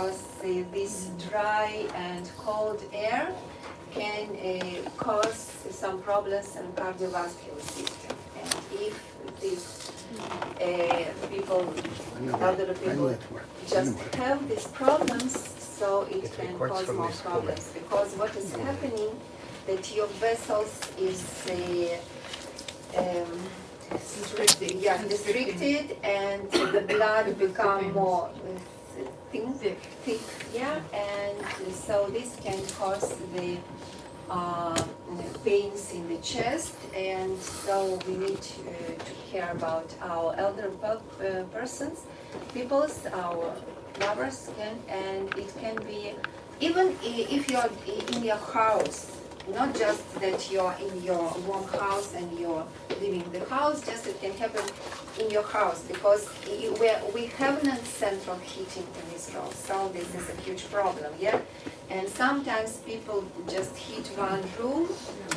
because this dry and cold air can cause some problems in cardiovascular system. And if these people, elderly people, just have these problems, so it can cause more problems. Because what is happening, that your vessels is restricted, and the blood become more thick, yeah, and so this can cause the pains in the chest, and so we need to care about our elder persons, peoples, our lovers, and it can be even if you're in your house. Not just that you're in your warm house and you're leaving the house, just it can happen in your house, because we have not central heating in Israel, so this is a huge problem, yeah? And sometimes people just heat one room,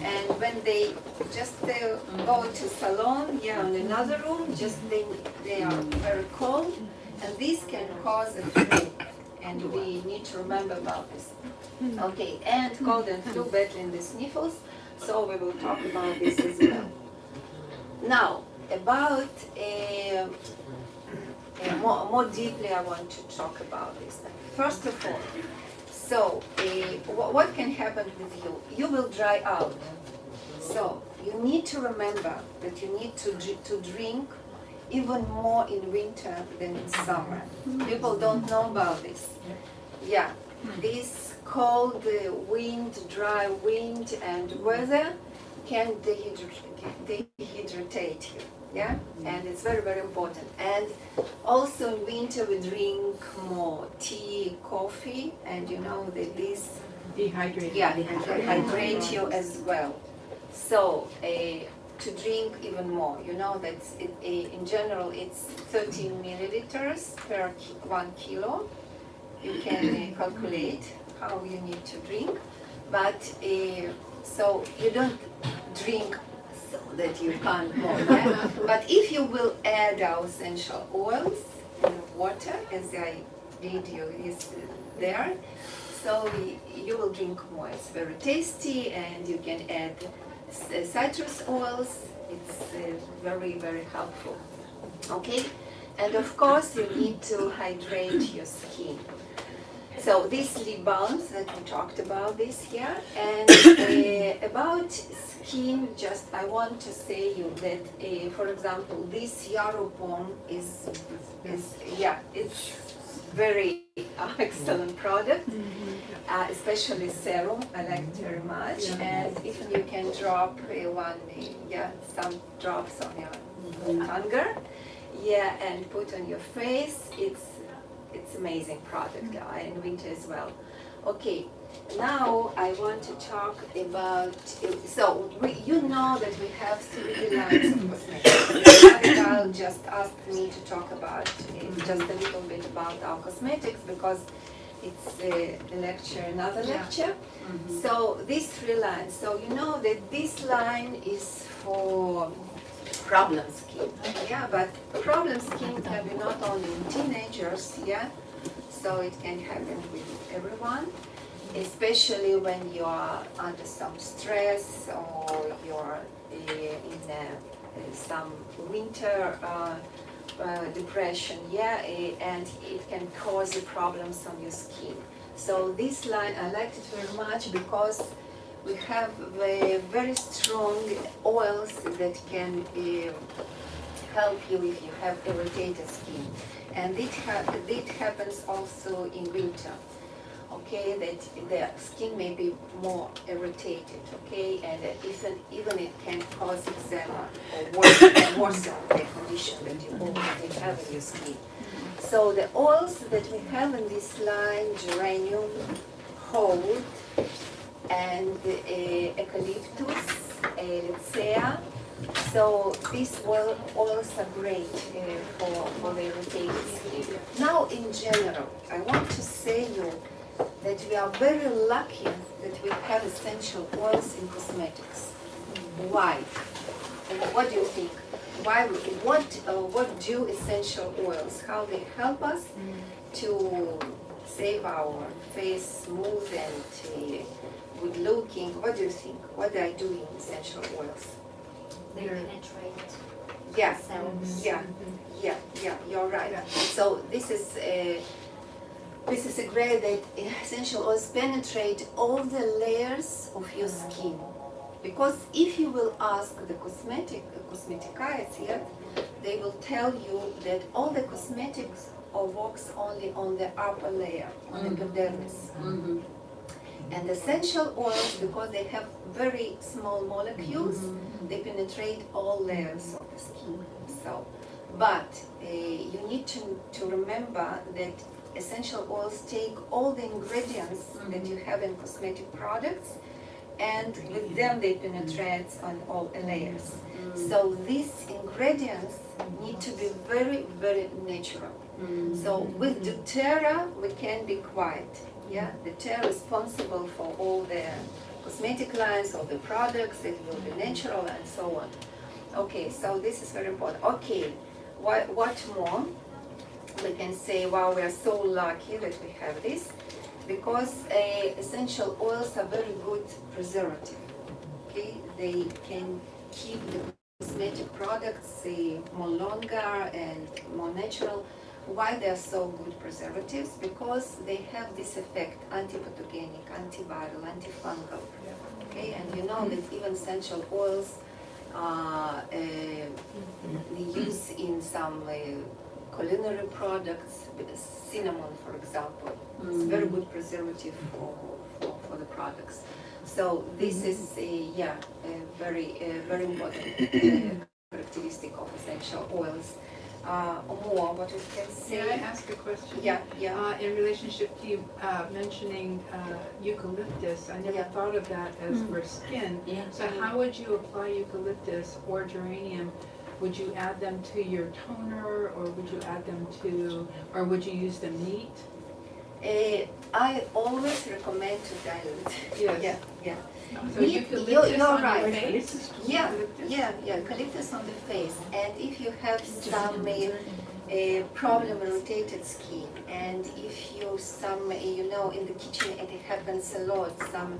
and when they just go to salon, yeah, in another room, just they are very cold, and this can cause a flu, and we need to remember about this. Okay, and cold and flu, battling the sniffles, so we will talk about this as well. Now, about more deeply, I want to talk about this. First of all, so what can happen with you? You will dry out. So you need to remember that you need to drink even more in winter than in summer. People don't know about this. Yeah, this cold wind, dry wind and weather can dehydrate you, yeah? And it's very, very important. And also in winter we drink more tea, coffee, and you know that this dehydrate you as well. So to drink even more, you know that in general it's 13 milliliters per 1 kilo. You can calculate how you need to drink, but so you don't drink so that you can't more, yeah? But if you will add our essential oils in water, as I did there, so you will drink more. It's very tasty, and you can add citrus oils. It's very, very helpful. Okay, and of course you need to hydrate your skin. So these lip balms that we talked about this here, and about skin, just I want to say you that, for example, this yarrow balm is it's very excellent product, especially serum. I like it very much, and even you can drop some drops on your finger, yeah, and put on your face. It's amazing product in winter as well. Okay, now I want to talk about, so you know that we have 3 lines of cosmetics. Abigail just asked me to talk about just a little bit about our cosmetics because it's a lecture, another lecture. So these 3 lines, so you know that this line is for problem skin, yeah, but problem skin can be not only in teenagers, yeah, so it can happen with everyone, especially when you are under some stress or you're in some winter depression, yeah, and it can cause problems on your skin. So this line, I liked it very much because we have very strong oils that can help you if you have irritated skin, and it happens also in winter. Okay, that the skin may be more irritated. Okay, and even it can cause eczema or worsen the condition that you already have in your skin. So the oils that we have in this line: geranium, hold, and eucalyptus, lycea. So these oils are great for the irritated skin. Now, in general, I want to say you that we are very lucky that we have essential oils in cosmetics. Why? And what do you think? Why? What do essential oils? How they help us to save our face smooth and good looking. What do you think? What do I do in essential oils? They penetrate Yeah, cells. yeah, you're right. So this is a great that essential oils penetrate all the layers of your skin. Because if you will ask the cosmeticians here, they will tell you that all the cosmetics works only on the upper layer, on the epidermis. And essential oils, because they have very small molecules, they penetrate all layers of the skin. So, but you need to remember that essential oils take all the ingredients that you have in cosmetic products, and with them they penetrate on all layers. So these ingredients need to be very, very natural. So with Doterra we can be quiet. Yeah, Doterra is responsible for all the cosmetic lines, all the products that will be natural and so on. Okay, so this is very important. Okay, what more? We can say, wow, we are so lucky that we have this, because essential oils are very good preservative. Okay, they can keep the cosmetic products more longer and more natural. Why they are so good preservatives? Because they have this effect: antipathogenic, antiviral, antifungal. Okay, and you know that even essential oils they use in some culinary products, cinnamon, for example. It's very good preservative for the products. So this is a very important characteristic of essential oils. More, what we can say? May I ask a question? Yeah. In relationship to you mentioning eucalyptus, I never thought of that as for skin. So how would you apply eucalyptus or geranium? Would you add them to your toner, or would you add them to, or would you use them neat? I always recommend to dilute. Yes. Yeah. So eucalyptus you're on right. your face? Yeah, eucalyptus on the face. And if you have some problem irritated skin, and if you in the kitchen it happens a lot, some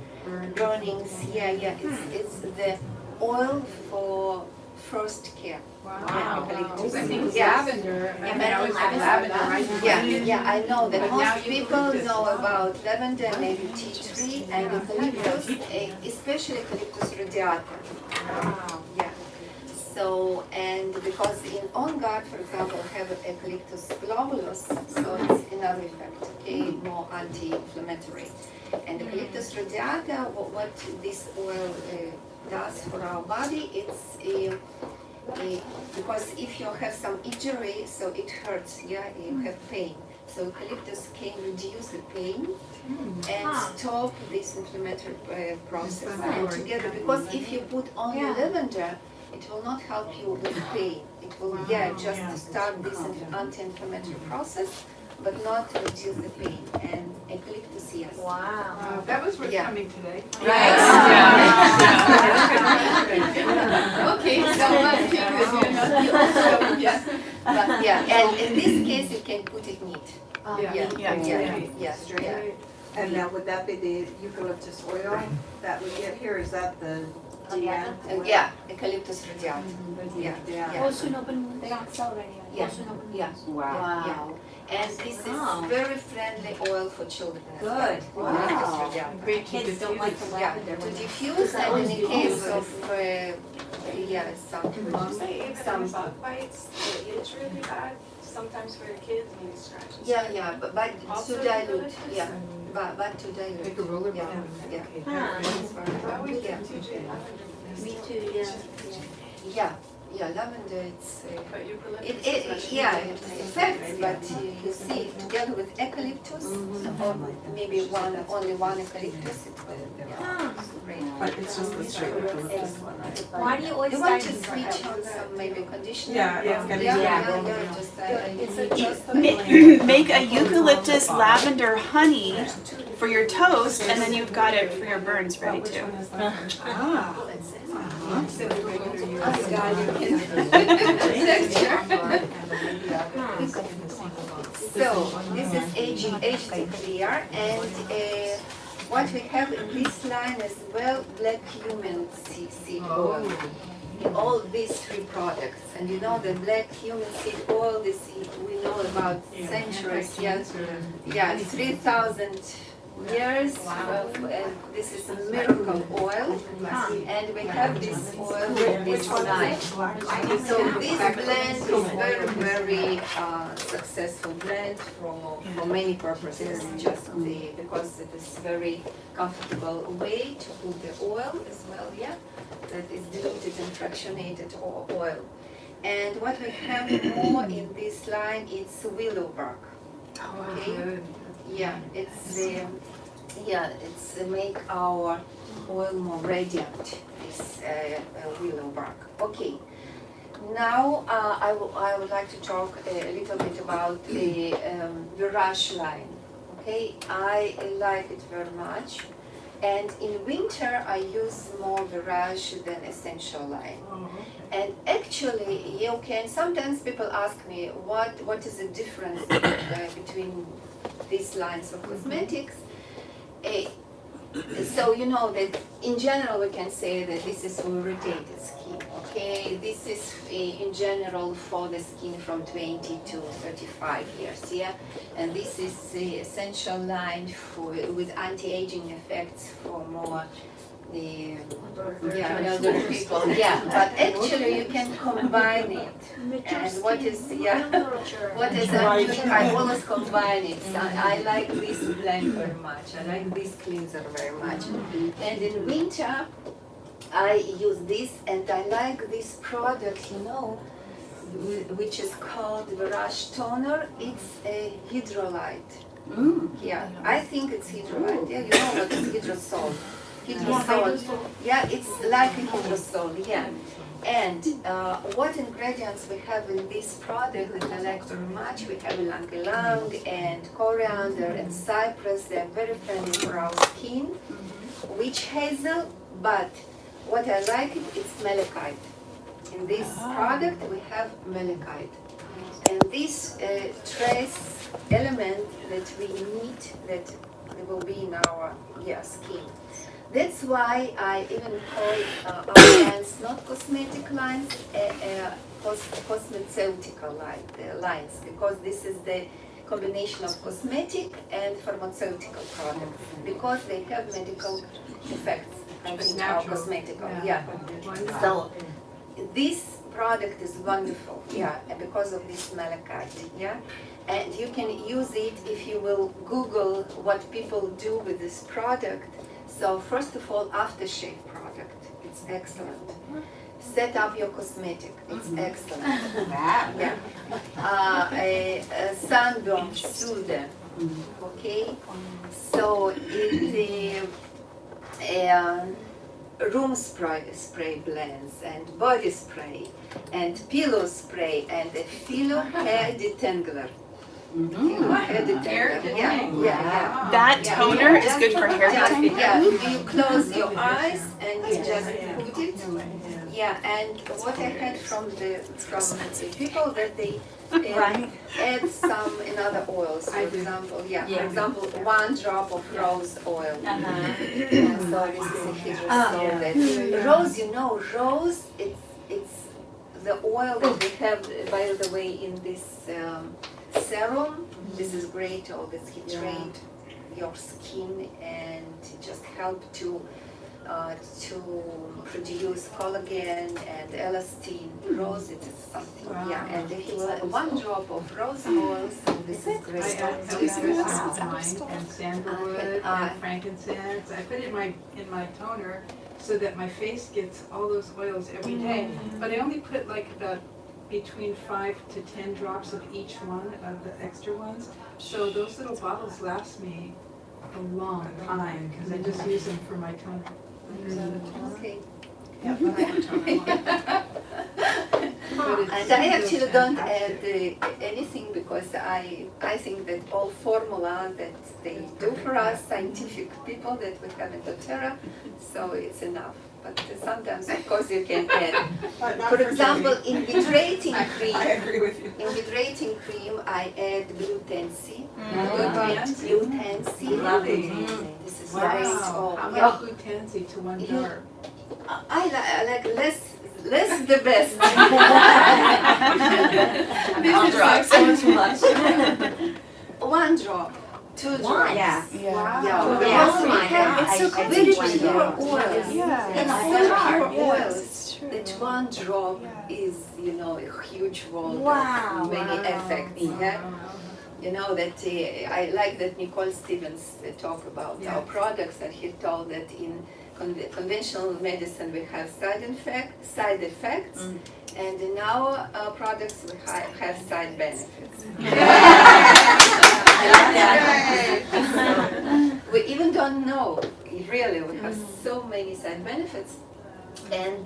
burnings, it's the oil for first care. Wow. Eucalyptus. I think Yes. lavender, I Yeah, always have lavender, right? Yeah, I know that But now most people eucalyptus. know about lavender, maybe tea tree, and eucalyptus, especially eucalyptus radiata. Wow. Yeah. So, and because in on guard, for example, have eucalyptus globulus, so it's another effect, okay, more anti-inflammatory. And eucalyptus radiata, what this oil does for our body, it's because if you have some injury, so it hurts, you have pain. So eucalyptus can reduce the pain and stop this inflammatory process. And together, because if you put only lavender, it will not help you with pain. It will, just start this anti-inflammatory process, but not reduce the pain. And eucalyptus, yes. Wow. That was worth coming today. Right? Okay, so But and in this case, you can put it neat. Straight. And now would that be the eucalyptus oil that we get here? Is that the DN? Eucalyptus radiata. Yeah. Wow. And this is very friendly oil for children. Good. Eucalyptus radiata. Great to Kids don't like the diffuse. lavender. To diffuse, and in the case of some bug bites, it's really bad sometimes for your kids when you scratch. but Also to dilute, eucalyptus? but to dilute. Like a roller ball. I always do TJ. Me too, Lavender, it's But eucalyptus it especially. it affects, but you see together with eucalyptus, or maybe only one eucalyptus, it will, great. But it's just the straight eucalyptus one, right? Why do you always You want start to in switch front on some maybe conditioner? Yeah, it's gonna be- Just It's adjustable. Make a eucalyptus lavender honey for your toast, and then you've got it for your burns ready too. So this is age clear, and what we have in this line as well, black cumin seed oil. In all these three products, and you know the black cumin seed oil, this we know about centuries, yeah, 3,000 years and this is a miracle oil, and we have this oil with this line. So this blend is very successful blend for many purposes, just because it is very comfortable way to put the oil as well, yeah, that is diluted and fractionated oil. And what we have more in this line, it's willow bark. Okay. Yeah, it's make our oil more radiant, this willow bark. Okay, now I would like to talk a little bit about the Virage line. Okay, I like it very much, and in winter I use more Virage than Essential line. And actually, you can, sometimes people ask me what is the difference between these lines of cosmetics. So you know that in general we can say that this is for irritated skin, okay? This is in general for the skin from 20 to 35 years, yeah? And this is the Essential line with anti-aging effects for more elder people, yeah, but actually you can combine it. And what is I always combine it. So I like this blend very much. I like this cleanser very much. And in winter I use this, and I like this product, you know, which is called Virage Toner. It's a hydrolyte. Yeah, I think it's hydrolyte. Yeah, you know what is hydrosol. Hydrosol. Yeah, it's like a hydrosol, yeah. And what ingredients we have in this product that I like very much, we have ylang ylang and coriander and cypress. They're very friendly for our skin. Witch hazel, but what I like it's malachite. In this product we have malachite. And this trace element that we need, that will be in our skin. That's why I even call our lines not cosmetic lines, cosmeceutical lines, because this is the combination of cosmetic and pharmaceutical products, because they have medical effects. I think our cosmetical, yeah. So this product is wonderful, yeah, because of this malachite, yeah. And you can use it if you will Google what people do with this product. So first of all, aftershave product, it's excellent. Set up your cosmetic, it's excellent. Yeah. A sunburn soother, okay? So it room spray blends and body spray and pillow spray and a pillow hair detangler. That toner is good for hair detangling? Yeah, you close your eyes and you just put it. Yeah, and what I had from the people that they add some in other oils, for example, for example, 1 drop of rose oil. So this is a hydrosol that rose, you know, rose, it's the oil that we have, by the way, in this serum. This is great, all this hydrate your skin and just help to produce collagen and elastin. Rose, it is something, and if you want 1 drop of rose oil, so this is great. I add and sandalwood and frankincense. I put it in my toner so that my face gets all those oils every day. But I only put like about between 5 to 10 drops of each one of the extra ones. So those little bottles last me a long time because I just use them for my toner. Okay. And I actually don't add anything because I think that all formula that they do for us, scientific people that we have in Doterra, so it's enough. but sometimes, of course, you can add. But not For Judy. example, invigorating cream, I agree with you. invigorating cream, I add Glutency. Glutency? Glutency. Lovely. This is Wow, great. how Oh, much glutency to one You- jar? I like less the best. I'll drop. Too much. 1 drop, 2 drops. Yeah. Yeah, Yeah. because Oh we my have God. it's so I very think pure one drop. oils. Yeah. It's Yeah. very Yeah. pure Yes, oils. it's true. That 1 drop Yeah. is, a huge world Wow. of many Wow. effects. Yeah? You know that I like that Nicole Stevens talk about Yeah. our products, and he told that in conventional medicine we have side effects, and in our products we have side benefits. We even don't know, really, we have so many side benefits. And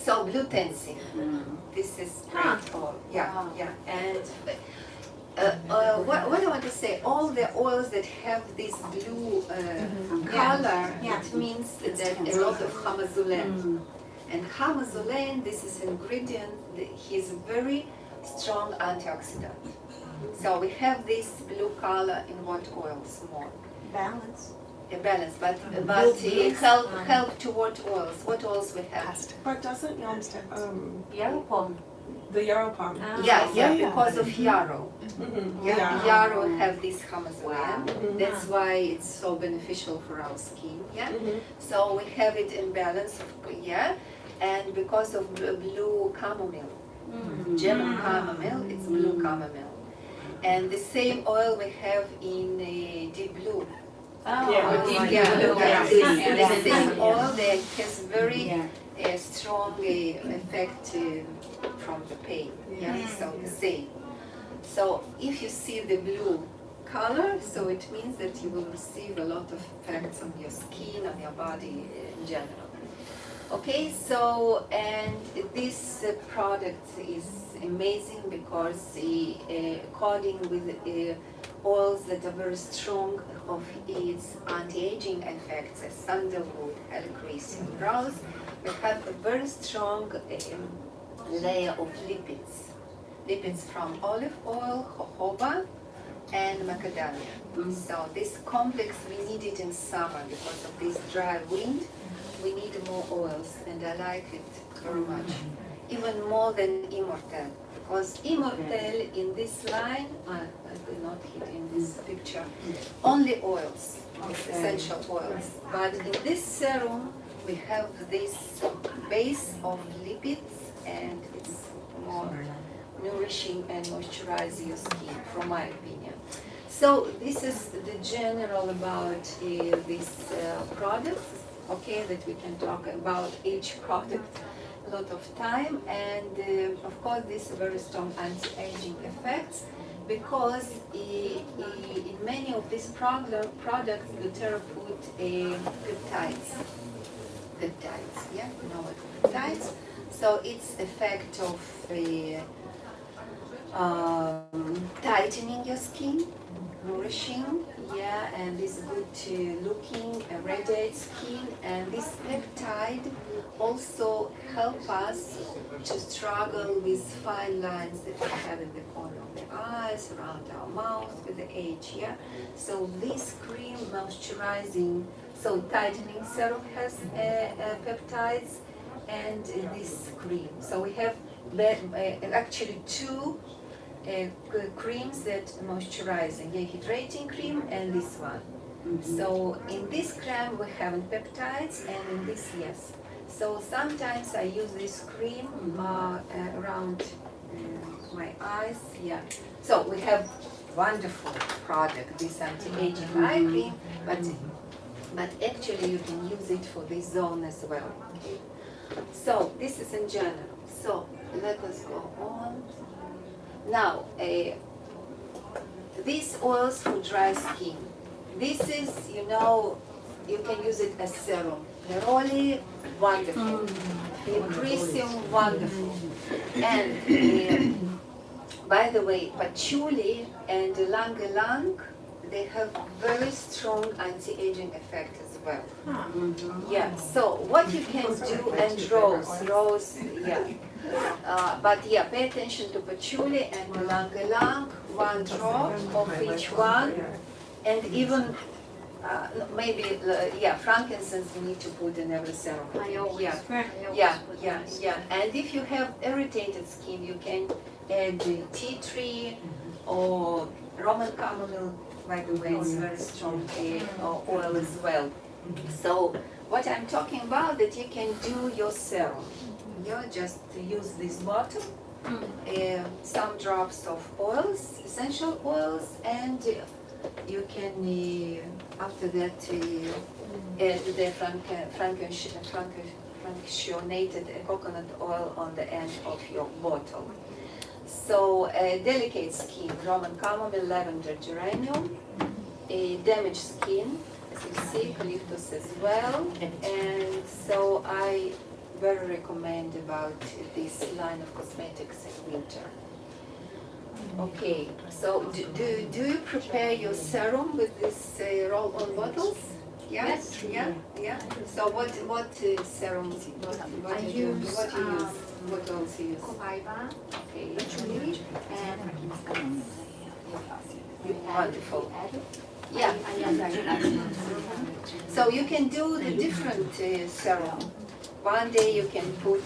so glutency, this is great oil. Yeah, yeah. And what I want to say, all the oils that have this blue color, it means that a lot of hamazolen. And hamazolen, this is ingredient, he's a very strong antioxidant. So we have this blue color in what oils more? Balance. A balance, but help to what oils? What oils we have? But doesn't Yomstead, Yellow palm. the yarrow palm? Yeah, Yeah. because of yarrow. Yeah. Yarrow have this hamazolen. That's why it's so beneficial for our skin. Yeah. So we have it in balance. And because of blue chamomile, German chamomile, it's blue chamomile. And the same oil we have in deep blue. Oh, Yeah. deep Yeah, blue. yeah, Yeah. the same oil that has very Yeah. strong effect from the pain. Yeah, so the same. So if you see the blue color, so it means that you will receive a lot of effects on your skin, on your body in general. Okay, so and this product is amazing because according with oils that are very strong of its anti-aging effects, as sandalwood, helichrysum, and rose, we have a very strong layer of lipids. Lipids from olive oil, jojoba, and macadamia. So this complex, we need it in summer because of this dry wind. We need more oils, and I like it very much. Even more than Immortel, because Immortel in this line, I will not hit in this picture, only oils, essential oils. But in this serum, we have this base of lipids, and it's more nourishing and moisturizing your skin, from my opinion. So this is the general about this product. Okay, that we can talk about each product a lot of time, and of course this very strong anti-aging effects, because in many of these products Doterra put peptides, yeah, you know what peptides. So it's effect of tightening your skin, nourishing, yeah, and it's good to looking, radiate skin, and this peptide also help us to struggle with fine lines that we have in the corner of the eyes, around our mouth with the age, yeah. So this cream moisturizing, so tightening serum has peptides, and this cream. So we have actually 2 creams that moisturizing, hydrating cream and this one. So in this cream we have peptides, and in this, yes. So sometimes I use this cream around my eyes, yeah. So we have wonderful product, this anti-aging eye cream, but actually you can use it for this zone as well. Okay? So this is in general. So let us go on. Now, these oils for dry skin. This is, you can use it as serum. Neroli, wonderful. Helichrysum, wonderful. And by the way, patchouli and ylang ylang, they have very strong anti-aging effect as well. Mm-hmm. Yeah, so what you can do, and rose, yeah. But yeah, pay attention to patchouli and ylang ylang, 1 drop of each one, and even maybe yeah, frankincense we need to put in every serum. I always, Yeah. I always Yeah, put yeah, this. yeah. And if you have irritated skin, you can add the tea tree or Roman chamomile. By the way, it's very strong oil as well. So what I'm talking about that you can do your serum. You just use this bottle, some drops of oils, essential oils, and you can after that add the fractionated coconut oil on the end of your bottle. So delicate skin, Roman chamomile, lavender, geranium. Damaged skin, as you see, eucalyptus as well. And so I very recommend about this line of cosmetics in winter. Okay, so do you prepare your serum with this roll-on bottles? Yeah? Yes. Yeah. So what serum? What I do you use, what do you use? What oils you use? Copaiba Okay. and Wonderful. add it. Yeah. I add that. So you can do the different serum. One day you can put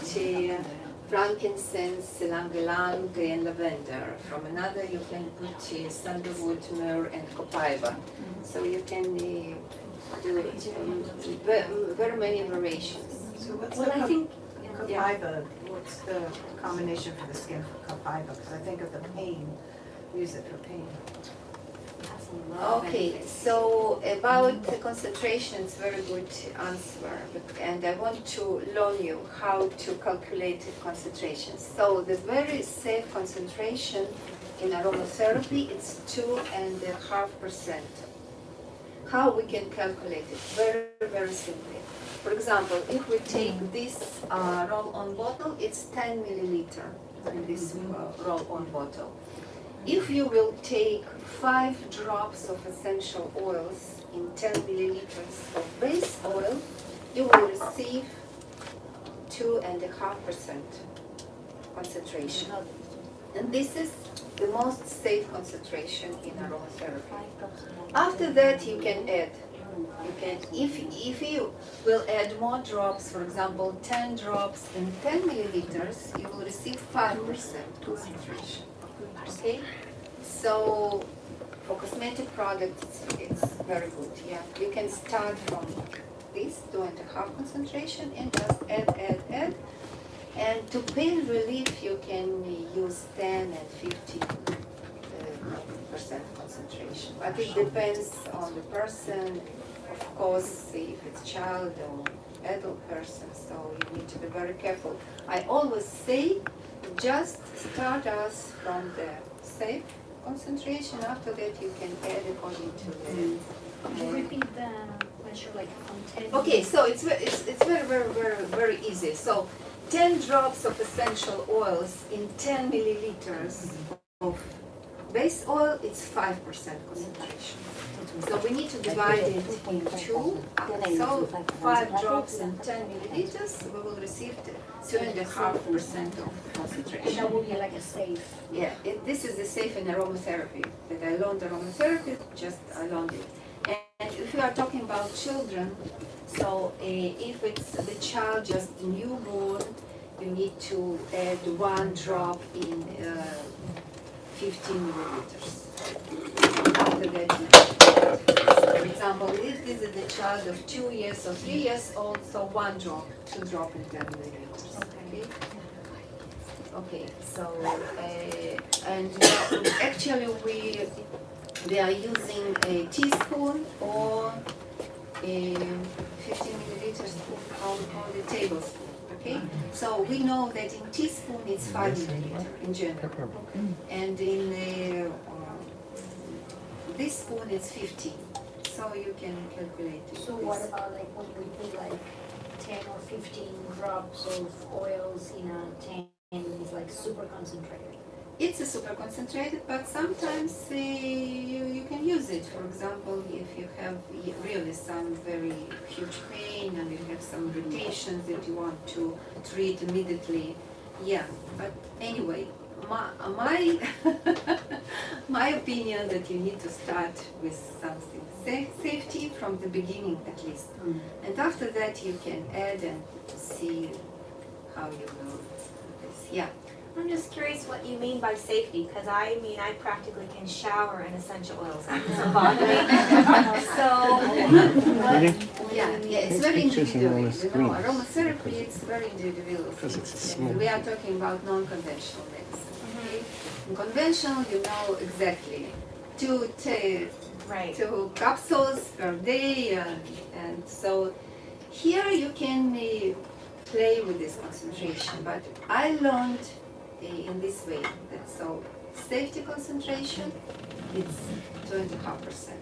frankincense, ylang ylang, and lavender. From another you can put sandalwood, myrrh, and copaiba. So you can do very many variations. So what's Well, I think, copaiba, what's the combination for the skin for copaiba? Because I think of the pain, use it for pain. Okay, so about the concentration, it's very good answer, and I want to learn you how to calculate the concentration. So the very safe concentration in aromatherapy, it's 2.5%. How we can calculate it? Very, very simply. For example, if we take this roll-on bottle, it's 10 milliliter in this roll-on bottle. If you will take 5 drops of essential oils in 10 milliliters of base oil, you will receive 2.5% concentration. And this is the most safe concentration in aromatherapy. After that, you can add. You can, if you will add more drops, for example, 10 drops in 10 milliliters, you will receive 5% concentration. Okay, so for cosmetic products, it's very good. Yeah, you can start from this 2.5 concentration and just add. And to pain relief, you can use 10 and 50% concentration. But it depends on the person, of course, if it's child or adult person. So you need to be very careful. I always say, just start us from the safe concentration. After that, you can add according to the. Could you repeat the measure, like from 10? Okay, so it's very easy. So 10 drops of essential oils in 10 milliliters of base oil, it's 5% concentration. So we need to divide it in 2. So 5 drops in 10 milliliters, we will receive 2.5% of concentration. And that will be like a safe. Yeah, this is the safe in aromatherapy. That I learned aromatherapy, just I learned it. And if you are talking about children, so if it's the child just newborn, you need to add 1 drop in 15 milliliters. After that, for example, if this is the child of 2 years or 3 years old, so 1 drop, 2 drop in 10 milliliters. Okay, so and actually we are using a teaspoon or a 15 milliliters on the tablespoon. Okay, so we know that in teaspoon it's 5 milliliter in general, and in this spoon it's 15. So you can calculate it. So what about like when we put like 10 or 15 drops of oils in a tan, it's like super concentrated? It's a super concentrated, but sometimes you can use it. For example, if you have with some very huge pain and you have some irritations that you want to treat immediately, yeah. But anyway, my my opinion that you need to start with something safety from the beginning at least, and after that you can add and see how you will do this. Yeah. I'm just curious what you mean by safety, because I mean, I practically can shower in essential oils. It doesn't bother me. So, Yeah, it's very pictures and all individual. the You know, screens. aromatherapy it's very individual. Because it's thing. small. We are talking about non-conventional medicine. Okay? In conventional, you know exactly right. 2 capsules per day, and so here you can play with this concentration. But I learned in this way that so safety concentration it's 2.5%.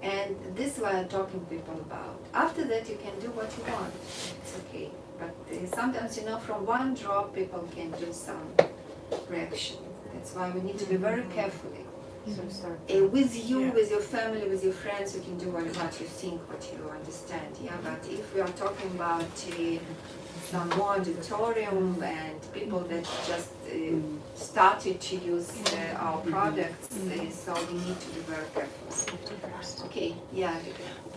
And this is what I'm talking to people about. After that, you can do what you want. It's okay. But sometimes, you know, from one drop, people can do some reaction. That's why we need to be very careful. With you, with your family, with your friends, you can do what you think, what you understand. Yeah. But if we are talking about some more auditorium and people that just started to use our products, so we need to be very careful. Okay, yeah.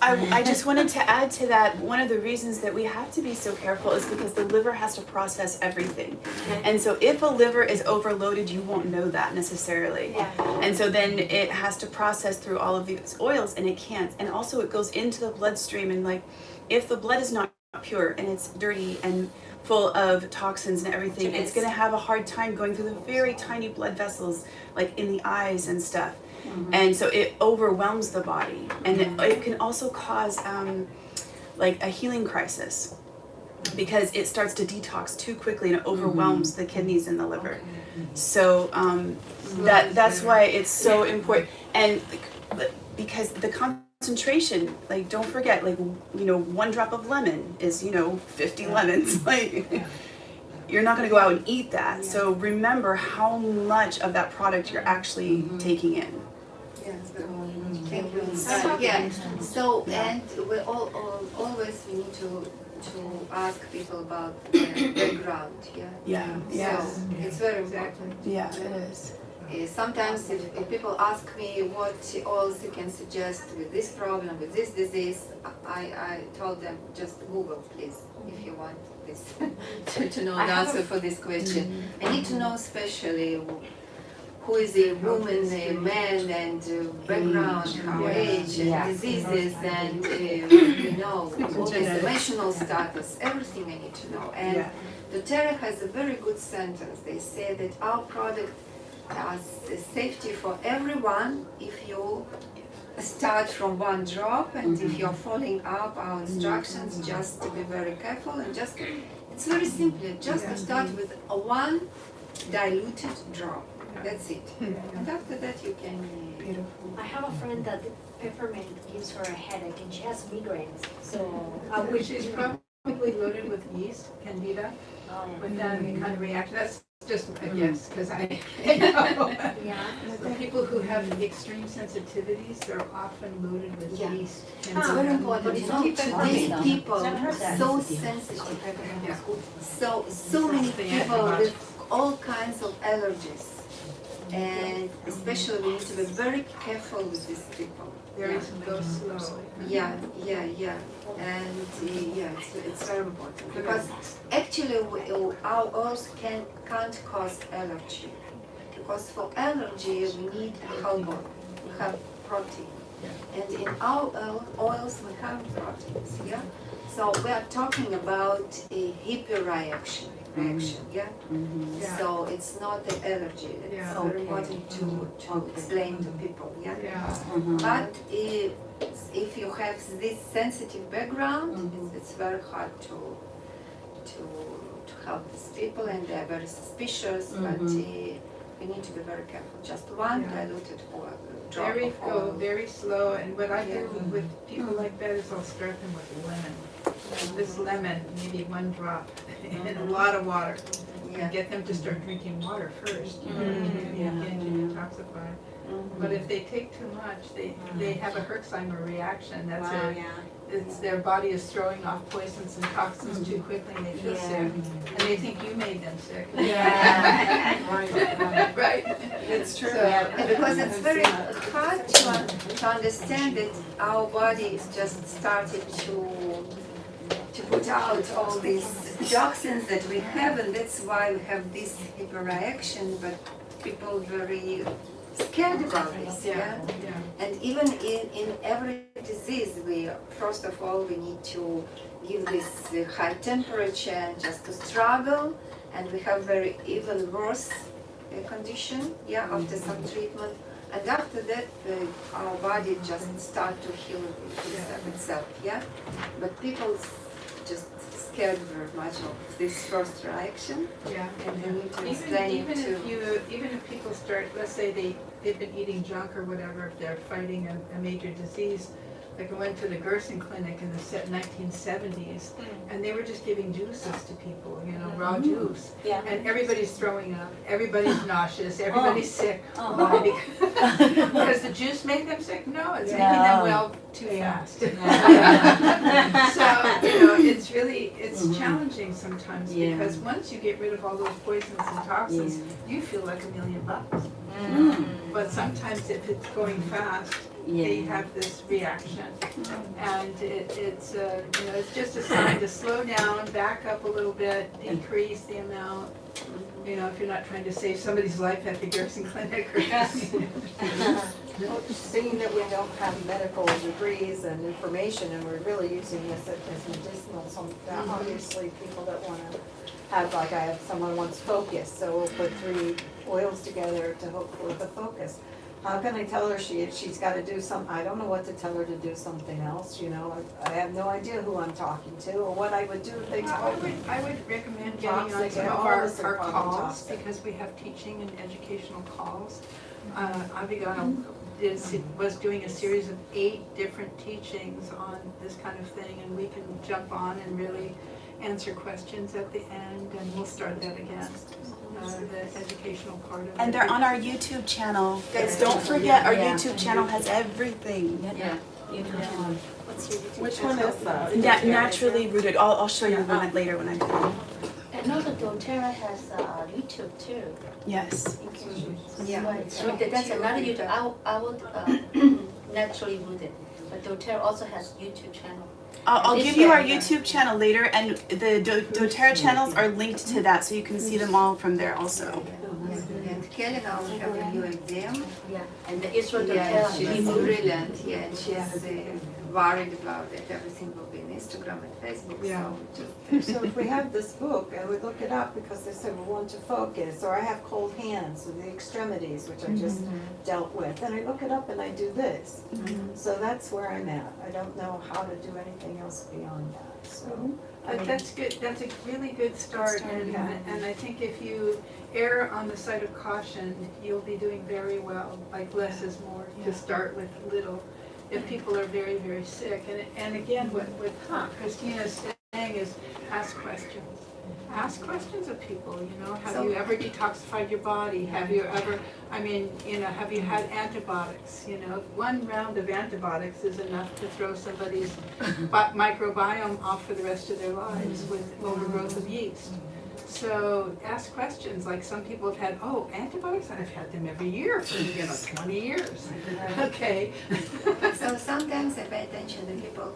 I just wanted to add to that, one of the reasons that we have to be so careful is because the liver has to process everything. And so if a liver is overloaded, you won't know that necessarily. Yeah. And so then it has to process through all of these oils and it can't. And also it goes into the bloodstream, and like if the blood is not pure and it's dirty and full of toxins and everything, it's going to have a hard time going through the very tiny blood vessels like in the eyes and stuff. And so it overwhelms the body, and it can also cause like a healing crisis because it starts to detox too quickly and it overwhelms the kidneys and the liver. So that's why it's so important, and because the concentration, like don't forget, like you know, 1 drop of lemon is 50 lemons, like. You're not going to go out and eat that. So remember how much of that product you're actually taking in. Thank you. Yeah. So and we always we need to ask people about their background. Yeah. Yeah. So it's very important. Yeah, it is. Sometimes if people ask me what oils you can suggest with this problem, with this disease, I told them just Google, please, if you want this to know the answer for this question. I need to know especially who is a woman, a man, and background, how age, and diseases, and what is the emotional status, everything I need to know. And Doterra has a very good sentence. They say that our product has safety for everyone if you start from 1 drop, and if you're following up our instructions, just to be very careful and just, it's very simple, just to start with 1 diluted drop. That's it. And after that you can. I have a friend that peppermint gives her a headache and she has migraines. So Which is probably loaded with yeast, candida, with that kind of reaction. That's just a guess, because I know. yeah. The people who have extreme sensitivities, they're often loaded with yeast. It's very important, you know, today's people are so sensitive. So many people with all kinds of allergies. And especially we need to be very careful with these people. Go slow. Yeah. And it's very important because actually our oils can't cause allergy. Because for allergy we need carbon, we have protein. And in our oils we have proteins, yeah? So we are talking about a hyperreaction. So it's not an allergy. It's very important to explain to people. But if you have this sensitive background, it's very hard to help these people, and they're very suspicious. But we need to be very careful. Just 1 diluted drop Very of oil. very slow. And what I do with people like that is I'll start them with lemon. This lemon, maybe 1 drop, and a lot of water. And get them to start drinking water first. You know, to detoxify. But if they take too much, they have a Herxheimer reaction. That's Wow, a, yeah. it's their body is throwing off poisons and toxins too quickly and they feel Yeah. sick. And they think you made them sick. Yeah. Right. It's true. And because it's very hard to understand that our body is just started to put out all these toxins that we have, and that's why we have this hyperreaction, but people very scared about this, yeah? And even in every disease, we, first of all, we need to give this high temperature and just to struggle, and we have very even worse condition, yeah, after some treatment. And after that, our body just start to heal itself, yeah? But people just scared very much of this first reaction, Yeah. and they need to explain Even it to. even if people start, let's say they've been eating junk or whatever, if they're fighting a major disease, like I went to the Gerson Clinic in the 1970s, and they were just giving juices to people, you know, raw juice. Yeah. And everybody's throwing up, everybody's nauseous, everybody's sick. Oh. Why? Because the juice made them sick? No, it's making them well too fast. So, you know, it's really, it's challenging sometimes because once you get rid of all those poisons and toxins, you feel like $1,000,000. But sometimes if it's going fast, they have this reaction. And it's you know, it's just a sign to slow down, back up a little bit, decrease the amount. You know, if you're not trying to save somebody's life at the Gerson Clinic or Well, seeing that we don't have medical degrees and information, and we're really using this as medicinal, so obviously people that want to have, like I have someone wants focus, so we'll put 3 oils together to hopefully the focus. How can I tell her she's got to do some, I don't know what to tell her to do something else, you know, I have no idea who I'm talking to or what I would do if they told me. I would recommend getting on Toxic, some and of all our this are probably calls toxic. because we have teaching and educational calls. Abigail was doing a series of 8 different teachings on this kind of thing, and we can jump on and really answer questions at the end, and we'll start that again, the educational part of it. And they're on our YouTube channel. Don't forget, our YouTube channel has everything. Yeah. What's your YouTube Which one is that? Naturally rooted. I'll show you one later when I'm done. And also Doterra has YouTube too. Yes. You can Yeah. so that's another YouTube. I would naturally rooted, but Doterra also has YouTube channel. I'll give you our YouTube channel later, and the doTERRA channels are linked to that, so you can see them all from there also. And Kelly now we have a new exam. Yeah, and the Israel Yeah, Doterra. she's brilliant, yeah, and she's worried about it, everything will be in Instagram and Facebook, Yeah. so just. So if we have this book, I would look it up because they said we want to focus, or I have cold hands, or the extremities, which I just dealt with, and I look it up and I do this. So that's where I'm at. I don't know how to do anything else beyond that, so. But that's good, that's a really good start, and I think if you err on the side of caution, you'll be doing very well, like less is more, to start with little, if people are very, very sick. And again, what Christina is saying is ask questions. Ask questions of people, you know, have you ever detoxified your body? Have you ever, I mean, you know, have you had antibiotics? You know, 1 round of antibiotics is enough to throw somebody's microbiome off for the rest of their lives with overgrowth of yeast. So ask questions, like some people have had, antibiotics, I've had them every year for, 20 years. Okay. So sometimes I pay attention to people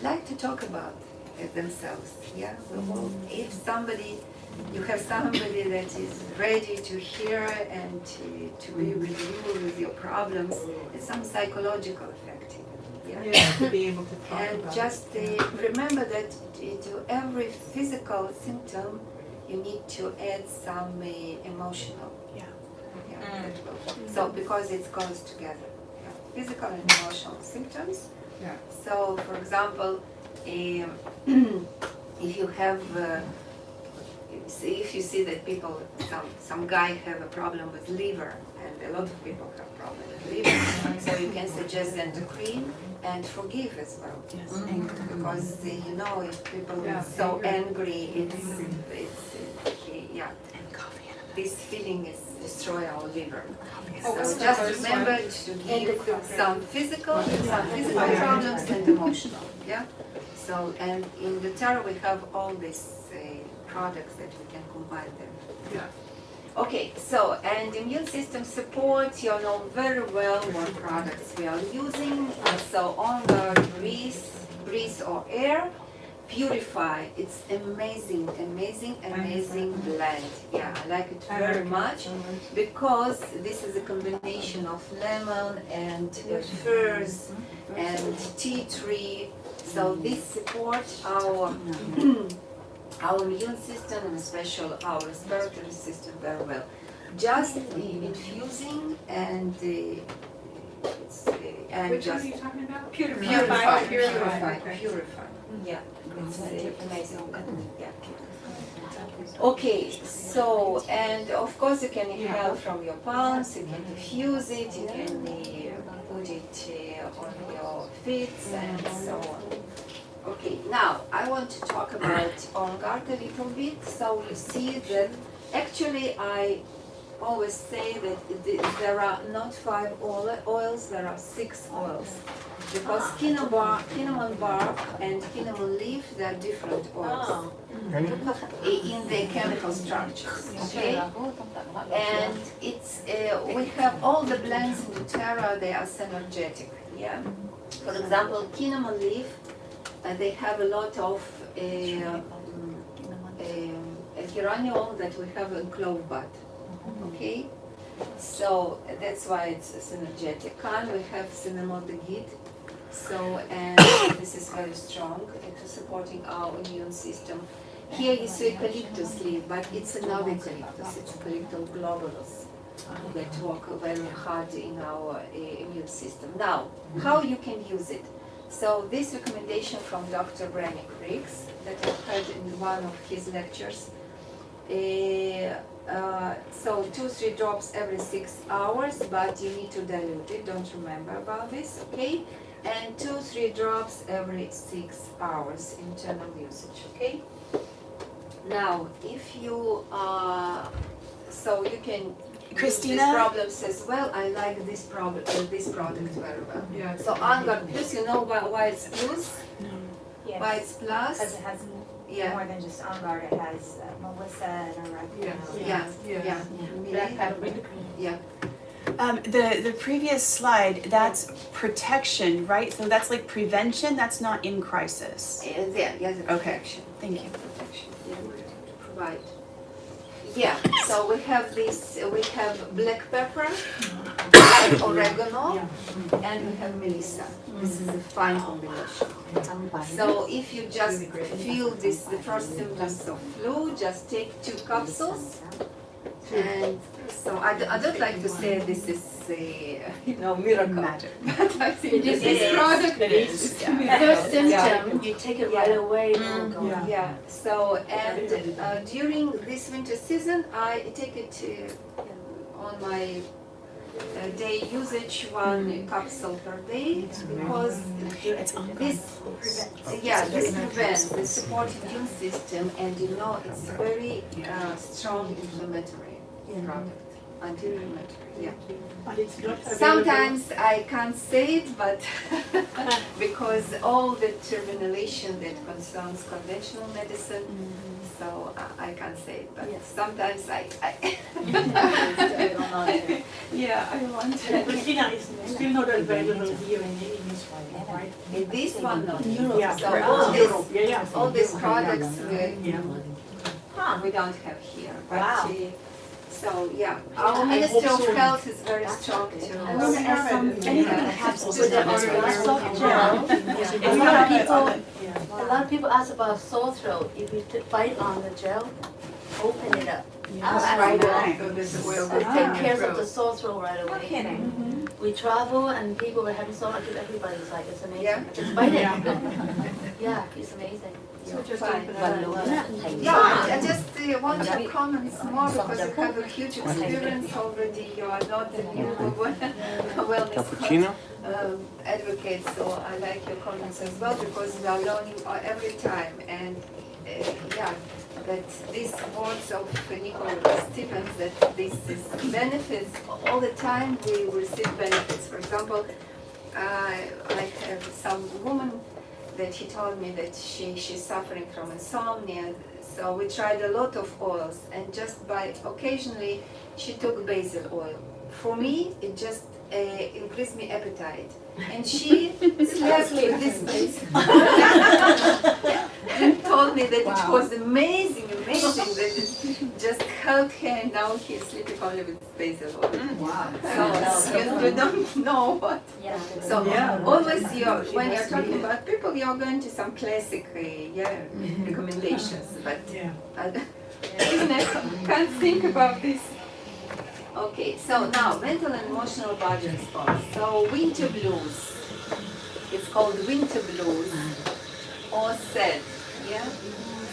like to talk about themselves, yeah? Well, if you have somebody that is ready to hear and to be with you with your problems, it's some psychological effect, yeah? Yeah, to be able to talk And about just remember that to every physical symptom, you need to add some emotional. Yeah. That will, so because it goes together, physical and emotional symptoms. Yeah. So, for example, if you have, if you see that people, some guy have a problem with liver, and a lot of people have problem with liver, so you can suggest endocrine and forgive as well. Yes. Because you know, if people Yeah, are so anger. angry, it's yeah. And coffee. This feeling is destroy our liver. Oh, So the just first remember one. to give some physical problems and emotional, yeah? So, and in Doterra we have all these products that we can combine them. Yeah. Okay, so, and immune system support, you know very well what products we are using. So on the breeze or air, purify. It's amazing blend. Yeah, I like it very much because this is a combination of lemon and firs and tea tree. So this supports our our immune system and especially our respiratory system very well. Just infusing and and Which one are just you talking about? purify. Okay. Yeah, it's amazing. Yeah. Okay, so and of course you can inhale from your palms. You can diffuse it. You can put it on your feet and so on. Okay, now I want to talk about On Guard a little bit. So you see that actually I always say that there are not 5 oils, there are 6 oils. Because cinnamon bark and cinnamon leaf, they are different oils in their chemical structures, okay? And it's, we have all the blends in Doterra, they are synergetic, yeah? For example, cinnamon leaf, they have a lot of geraniol that we have in clove bud, okay? So that's why it's synergetic. And we have cinnamon-de-gid. So, and this is very strong into supporting our immune system. Here you see eucalyptus leaf, but it's another eucalyptus, it's eucalyptus globulus that work very hard in our immune system. Now, how you can use it? So this recommendation from Dr. Brannick Riggs that I heard in one of his lectures. So 2-3 drops every 6 hours, but you need to dilute it, don't remember about this, okay? And 2-3 drops every 6 hours internal usage, okay? Now, if you, so you can Christina? use these problems as well. I like this product very well. Yeah. So Angard Plus, you know why it's plus? Why Yes, it's plus? because it has Yeah. more than just on guard, it has Melissa and oregano. Yeah, Yes. Black pepper. Yeah. The previous slide, that's protection, right? So that's like prevention, that's not in crisis. Yeah, yes, the Okay. protection. Thank you. Protection, yeah, to provide. Yeah, so we have this, we have black pepper, oregano, and we have melissa. This is a fine combination. So if you just feel this, the first symptoms of flu, just take 2 capsules. And so I don't like to say this is a, miracle. Magic. But I think It is. this product is. First symptom, you take it right away, it will go. Yeah, so, and during this winter season, I take it on my day usage, 1 capsule per day, because It's on this prevents the support immune system, and it's very strong inflammatory product, anti-inflammatory, yeah. But it's not available. Sometimes I can't say it, but because all the termination that concerns conventional medicine, so I can't say it, but sometimes I yeah, I want to. Christina is still not available here in English, right? This one, not. Yeah, So right. all Europe, this, yeah. all these products Yeah. we don't have here. But, Wow. so yeah, our Ministry of Health is very strong I too. want to add some Yeah. capsules with the soft gel. A lot of people ask about sore throat. If you bite on the gel, open it up. Right away. So this oil It will takes care of the sore throat right away. Kidding. We travel and people were having sore throat. Everybody's like, it's amazing. Yeah. Just bite it. Yeah, it's amazing. So just Fine. open it up. Yeah, I just want to comment more because you have a huge experience already. You are not a new wellness Cappuccino? advocate, so I like your comments as well because we are learning every time. And yeah, that these words of Nicholas Stevens, that this is benefits all the time. We receive benefits. For example, I have some woman that he told me that she's suffering from insomnia. So we tried a lot of oils, and just by occasionally she took basil oil. For me, it just increased me appetite, and she slept with this basil. And told me that it was amazing that it just helped her, and now he's sleeping only with basil oil. Wow. So you don't know what. Yeah. So always when you're talking about people, you're going to some classic recommendations, but Yeah. even I can't think about this. Okay, so now mental and emotional body response. So winter blues. It's called winter blues or SAD. Yeah,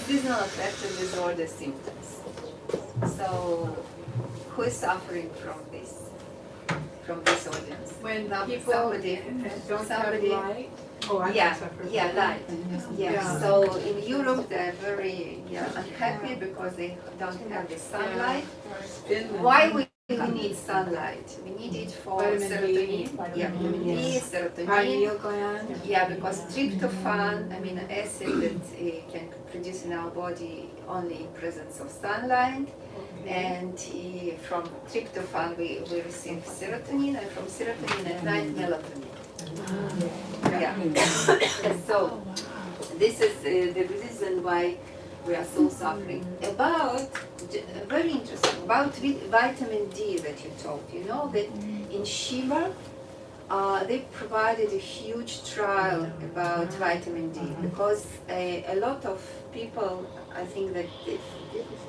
seasonal affective disorder symptoms. So who is suffering from this? From this audience? When Now, people somebody don't somebody- have light. Oh, I Yeah, suffer. yeah, light. Yeah. Yeah. So in Europe they're very unhappy because they don't have the sunlight. Finland. Why we need sunlight? We need it for Vitamin D. serotonin. Yeah, vitamin D, serotonin. Pineal gland. Yeah, because tryptophan, amino acid that can produce in our body only in presence of sunlight. And from tryptophan we receive serotonin, and from serotonin at night melatonin. Yeah. So this is the reason why we are so suffering. About, very interesting, about vitamin D that you talked, you know that in Shiba, they provided a huge trial about vitamin D because a lot of people, I think that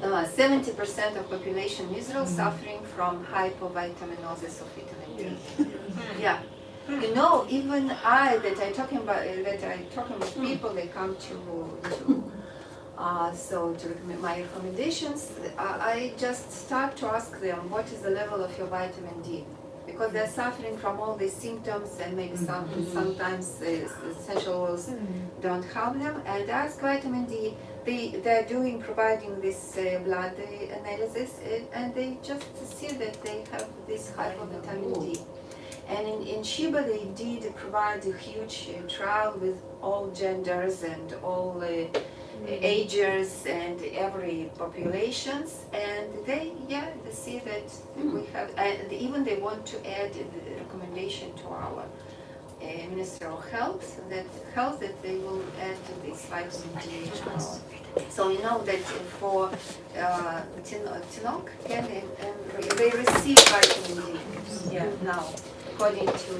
70% of population in Israel suffering from hypovitaminosis of vitamin D. Yeah. You know, even that I talking with people, they come to recommend my recommendations. I just start to ask them what is the level of your vitamin D, because they're suffering from all these symptoms, and maybe sometimes essential oils don't help them. And ask vitamin D. They're providing this blood analysis, and they just see that they have this hypovitamin D. And in Shiba they did provide a huge trial with all genders and all ages and every populations, and they see that we have, and even they want to add the recommendation to our Minister of Health that they will add to this vitamin D. So you know that for Tinok, they receive vitamin D now, according to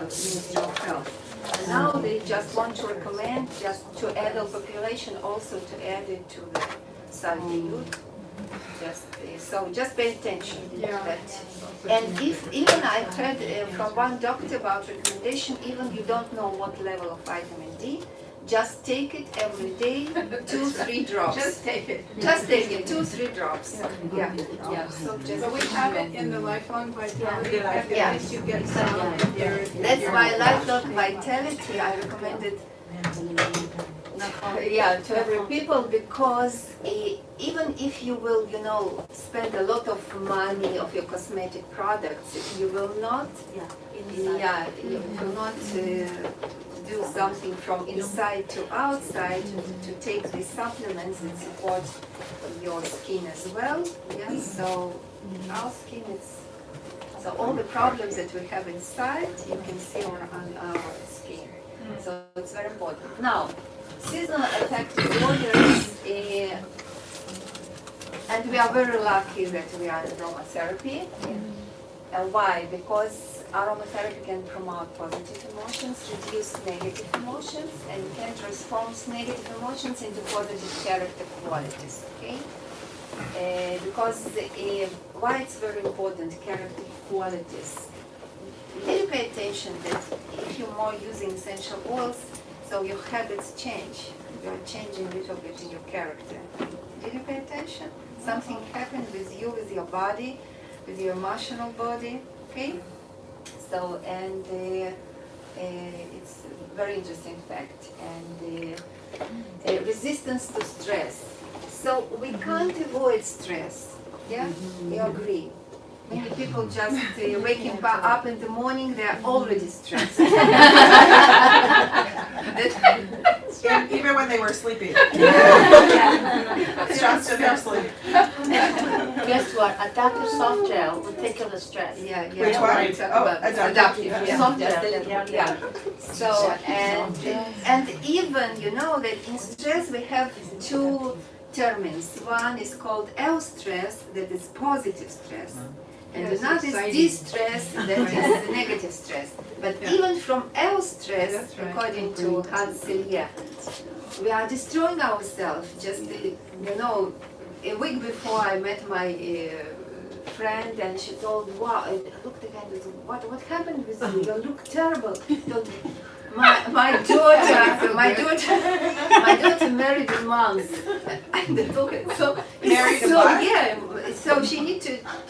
Ministry of Health. And now they just want to recommend just to adult population also to add it to the Salvi youth. Just pay attention. Yeah. And if even I heard from one doctor about recommendation, even you don't know what level of vitamin D, just take it every day, 2-3 drops. Just take it. Just take it, 2-3 drops. Yeah. So just. But we have it in the lifelong vitality. At Yeah. least you get some if you're. That's why lifelong vitality I recommended to every people, because even if you will, spend a lot of money of your cosmetic products, you will not, you will not do something from inside to outside to take these supplements that support your skin as well. Yeah, so our skin is. So all the problems that we have inside, you can see on our skin. So it's very important. Now, seasonal affective disorders, and we are very lucky that we are in aromatherapy. Why? Because aromatherapy can promote positive emotions, reduce negative emotions, and can transform negative emotions into positive character qualities. Okay? Because why it's very important, character qualities. Did you pay attention that if you're more using essential oils, so your habits change. You're changing a little bit in your character. Did you pay attention? Something happened with you, with your body, with your emotional body. Okay? So, and it's a very interesting fact. And resistance to stress. So we can't avoid stress. Yeah, you agree. Many people just waking up in the morning, they're already stressed. Even when they were sleeping. Stressed in their sleep. Guess what? Adaptive soft gel will take care of the stress. Yeah, yeah. Which one? We talk Oh, about adaptive, yeah. soft gel. Yeah. Yeah. So and even you know that in stress we have two terms. One is called eustress, that is positive stress. And Yes, another is exciting. distress, that is negative stress. But Yeah. even from eustress, That's right. according to Hans Selye, we are destroying ourselves. Just you know, a week before I met my friend, and she told, "Wow, I looked again. What happened with you? You look terrible." Told me, my daughter married a monk. And they told her, so Married a so what? yeah, so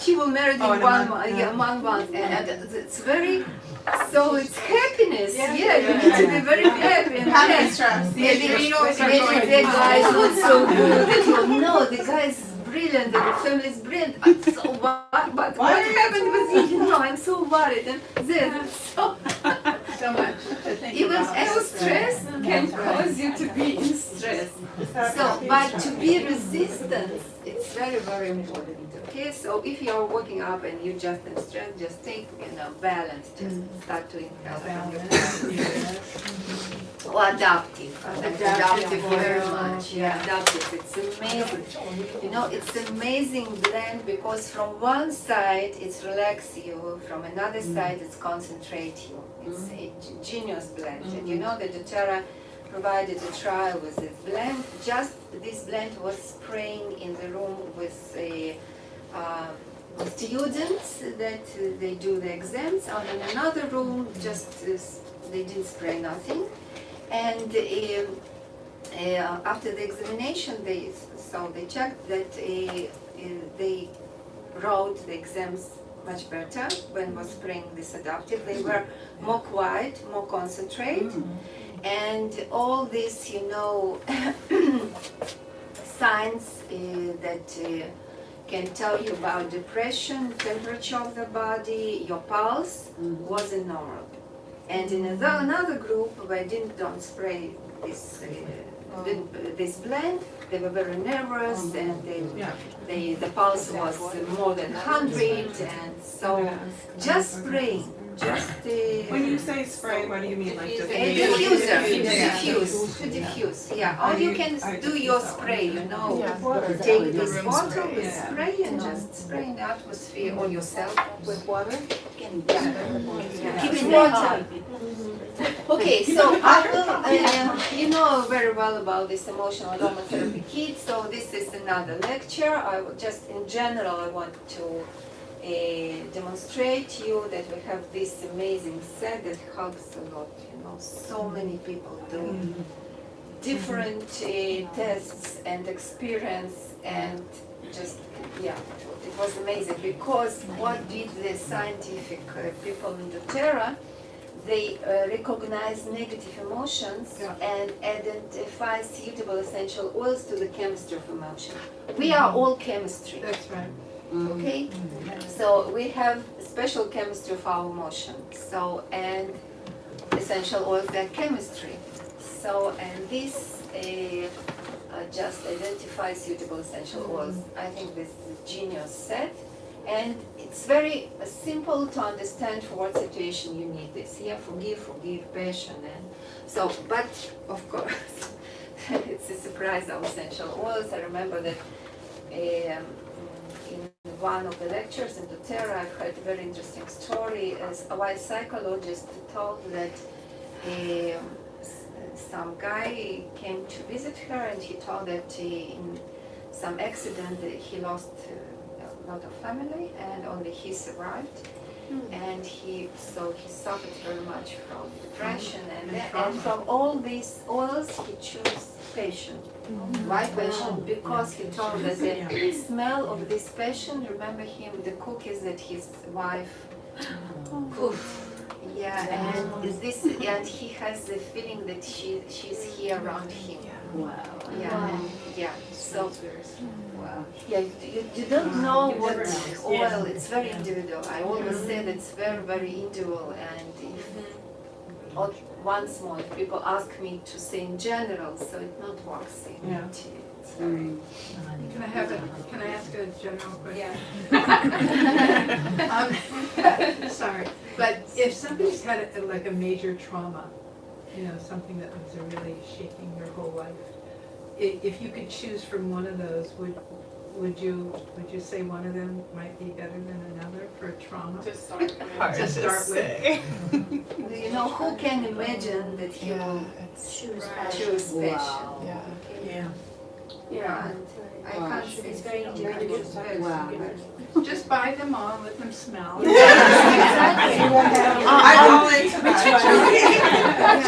she will marry in Oh, in a 1 month, month, yeah. yeah, 1 month, and it's very, so it's happiness. Yeah. Yeah, you need to be very happy and Happy yes. stress. The Maybe adrenals are maybe going. the guy is not so good that you know the guy is brilliant, the family is brilliant. I'm so worried, but Why what are you happened with you? You know, I'm so worried and this. So So much to think even about. stress can cause you to be in stress. So, but to be resistant, it's very, very important. Okay, so if you are waking up and you just in stress, just take, balance, just start to inhale from your Balance. or adaptive. Adaptive very oil, much. Yeah, adaptive. It's amazing. You know, it's amazing blend because from one side it's relax you, from another side it's concentrate you. It's a genius blend. And you know that Doterra provided a trial with this blend. Just this blend was spraying in the room with a students that they do the exams, and in another room just they didn't spray nothing. And after the examination, they checked that they wrote the exams much better when was spraying this adaptive. They were more quiet, more concentrate, and all this, signs that can tell you about depression, temperature of the body, your pulse wasn't normal. And in another group where don't spray this blend, they were very nervous and the pulse was more than 100, and so just spraying, When you say spray, what do you mean? Like diffuser, diffuse? to diffuse, yeah. Or you can do your spray, take this bottle with spray and just spray in the atmosphere on yourself. With water? Keep it water. Okay, so I will, you know very well about this emotional aromatherapy kit, so this is another lecture. I will just, in general, I want to demonstrate you that we have this amazing set that helps a lot, so many people do different tests and experience, and just, it was amazing because what did the scientific people in Doterra, they recognize negative emotions and identify suitable essential oils to the chemistry of emotion. We are all chemistry. That's right. Okay, so we have special chemistry of our emotion. So, and essential oils, they're chemistry. So, and this just identifies suitable essential oils. I think this is a genius set, and it's very simple to understand for what situation you need this. Yeah, forgive, passion, and so. But of course, it's a surprise. Our essential oils. I remember that. In one of the lectures in Doterra, I heard a very interesting story as a white psychologist told that some guy came to visit her, and he told that in some accident he lost a lot of family and only he survived. And he suffered very much from depression and from all these oils he chose passion. Why passion? Because he told that the smell of this passion, remember him, the cookies that his wife cooked. Yeah, and he has the feeling that she's here around him. Wow. Yeah, yeah. So Wow. yeah, you don't know what oil. It's very individual. I always say that it's very very individual. And if once more, if people ask me to say in general, so it not waxy. Yeah. It's very. Can I ask a general question? Yeah. Sorry, but if somebody's had like a major trauma, you know, something that was really shaking their whole life, if you could choose from one of those, would you say one of them might be better than another for a trauma? To start with. Hard To start with. You know, who can imagine that he will Choose choose passion? Yeah. Yeah. Yeah, and I can't say It's very individual. Wow. Just buy them all, let them smell. I'm all into that.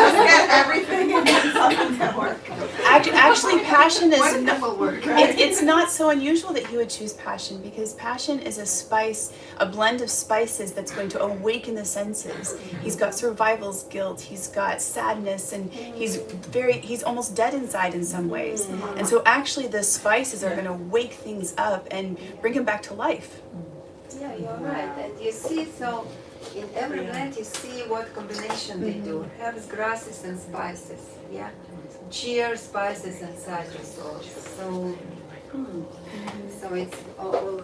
Just get everything and then something that works. Actually, passion is One that will work. it's not so unusual that he would choose passion, because passion is a spice, a blend of spices that's going to awaken the senses. He's got survival's guilt, he's got sadness, and he's almost dead inside in some ways. And so actually the spices are going to wake things up and bring him back to life. Yeah, you're right. And you see, so in every blend you see what combination they do. Herbs, grasses, and spices. Yeah, cheer, spices, and citrus oils. So it's all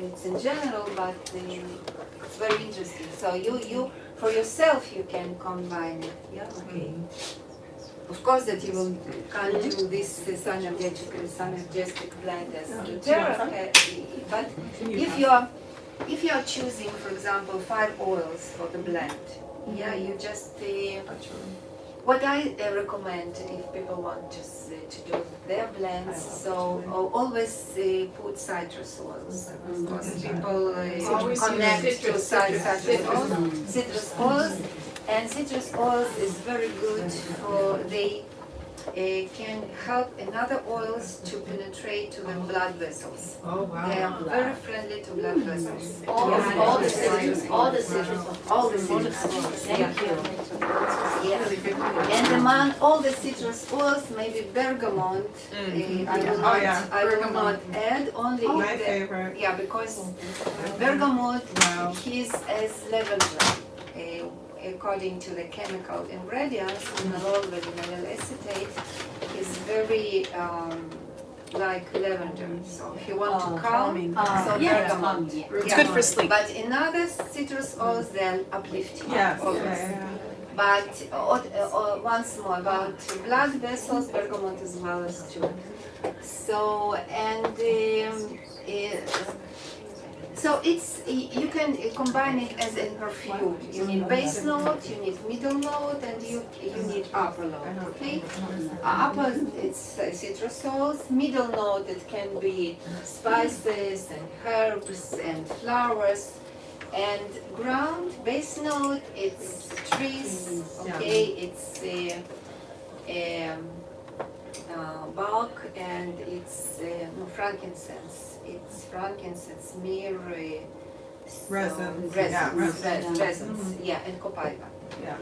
it's in general, but it's very interesting. So you for yourself you can combine it. Yeah, okay. Of course that you can't do this synergistic blend as Doterra, but if you are choosing, for example, 5 oils for the blend, yeah, you just what I recommend if people want to do their blends, so always put citrus oils, because people connect to citrus oils. And citrus oils is very good for, they can help another oils to penetrate to the blood vessels. Oh, wow. They are very friendly to blood vessels. All the citrus oils. Thank you. Yeah. And among all the citrus oils, maybe bergamot, I will not add, only My if favorite. yeah, because bergamot is as lavender. According to the chemical ingredients, linalool, vanillin acetate is very like lavender. So if you want to calm, so bergamot. It's good for sleep. But in other citrus oils, then uplifting. Yes. Always. But once more about blood vessels, bergamot as well as too. So so it's, you can combine it as a perfume. You need base note, you need middle note, and you need upper note. Okay, upper it's citrus oils. Middle note it can be spices and herbs and flowers. And ground base note it's trees. Okay, it's bulk, and it's frankincense. It's frankincense, myrrh, Resins. resins, yeah, and copaiba. Yeah.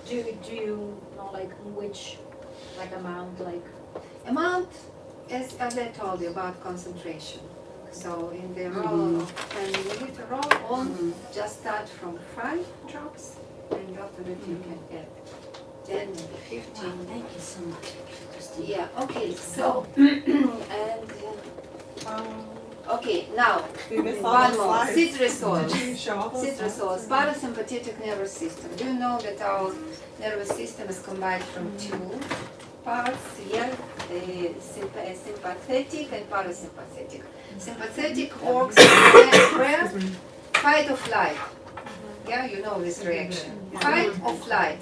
Do you know like which like amount like Amount, as I told you about concentration. So in the roll of 10 milliliter roll, just start from 5 drops, and after that you can add 10, 15. Thank you so much. Yeah, okay, so, and, okay, now, We missed all one the more, slides. citrus oils. Did you show all those Citrus slides? oils, parasympathetic nervous system. Do you know that our nervous system is combined from 2 parts? Yeah, sympathetic and parasympathetic. Sympathetic works where fight or flight. Yeah, you know this reaction. Fight or flight.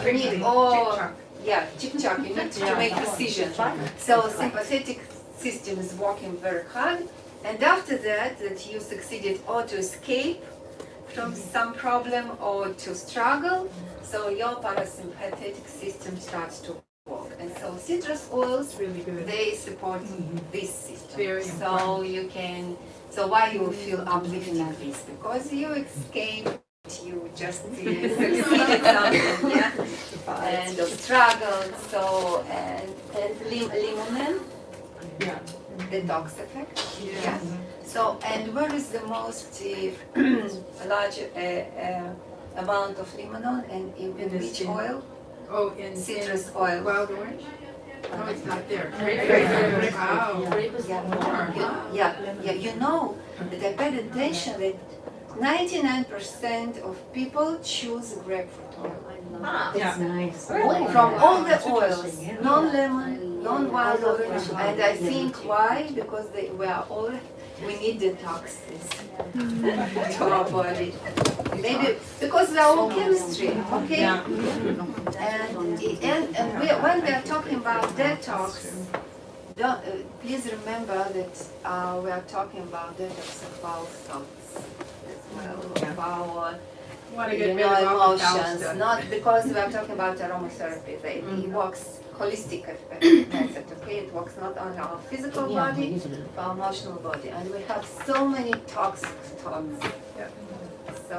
Chick-chock. Yeah, chick-chock, you need to make decision. So sympathetic system is working very hard, and after that you succeeded or to escape from some problem or to struggle, so your parasympathetic system starts to work. And so citrus oils, Really good. they support this system. Very so you can, so why you feel uplifting this? Because you escape you just succeeded something, yeah, and struggled. So and limonene, Yeah. detox effect. Yes. Yeah. So and where is the most large amount of limonene and in In the which skin. oil? Oh, in Citrus in oil. wild orange? No, it's not there. Grapefruit. Wow. Yeah, More. yeah. You know that I paid attention that 99% of people choose grapefruit oil. Yeah. nice. From all the oils, non-lemon, non-wild orange, and I think why? Because we need detoxes to our body. Maybe because we are all chemistry, okay? And when we are talking about detox, please remember that we are talking about detox of our thoughts as well, of our Want to get rid of all the foul emotions, stuff. not because we are talking about aromatherapy. It works holistic method, okay? It works not only our physical body, but our emotional body. And we have so many toxic thoughts. Yeah. So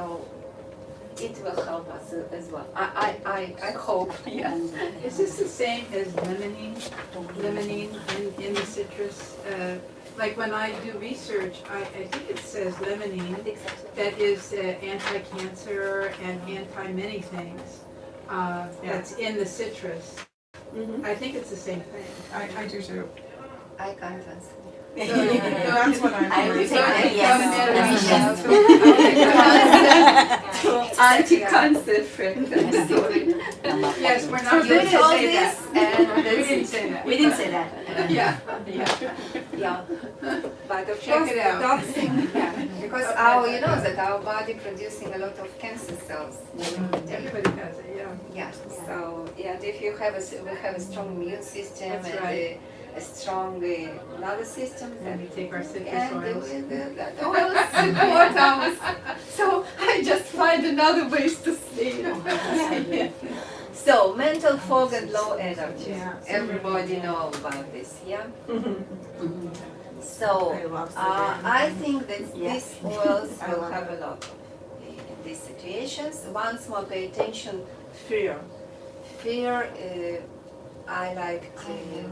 it will help us as well. I hope, yes. Is this the same as limonene? Limonene in the citrus? Like when I do research, I think it says limonene, that is anti-cancer and anti-many things. That's in the citrus. I think it's the same thing. I do too. I can't answer. That's what I'm would So take it's that, from meditation To anti-cancer frequency. Yes, we're not You going to told say this that. and We that's didn't it. say that. We didn't say that. Yeah. Yeah, but of Check course it out. detoxing, yeah, because you know that our body producing a lot of cancer cells. Everybody has it, yeah. Yeah, so, yeah, and if you have we have a strong immune system That's and right. a strong nervous system, And then we take our citrus and oils. the oils support us. So I just find another ways to sleep. So mental fog and low energy. Yeah. Everybody know about this, yeah? So I think that these oils will have a lot in these situations. Once more, pay attention. Fear. Fear. I like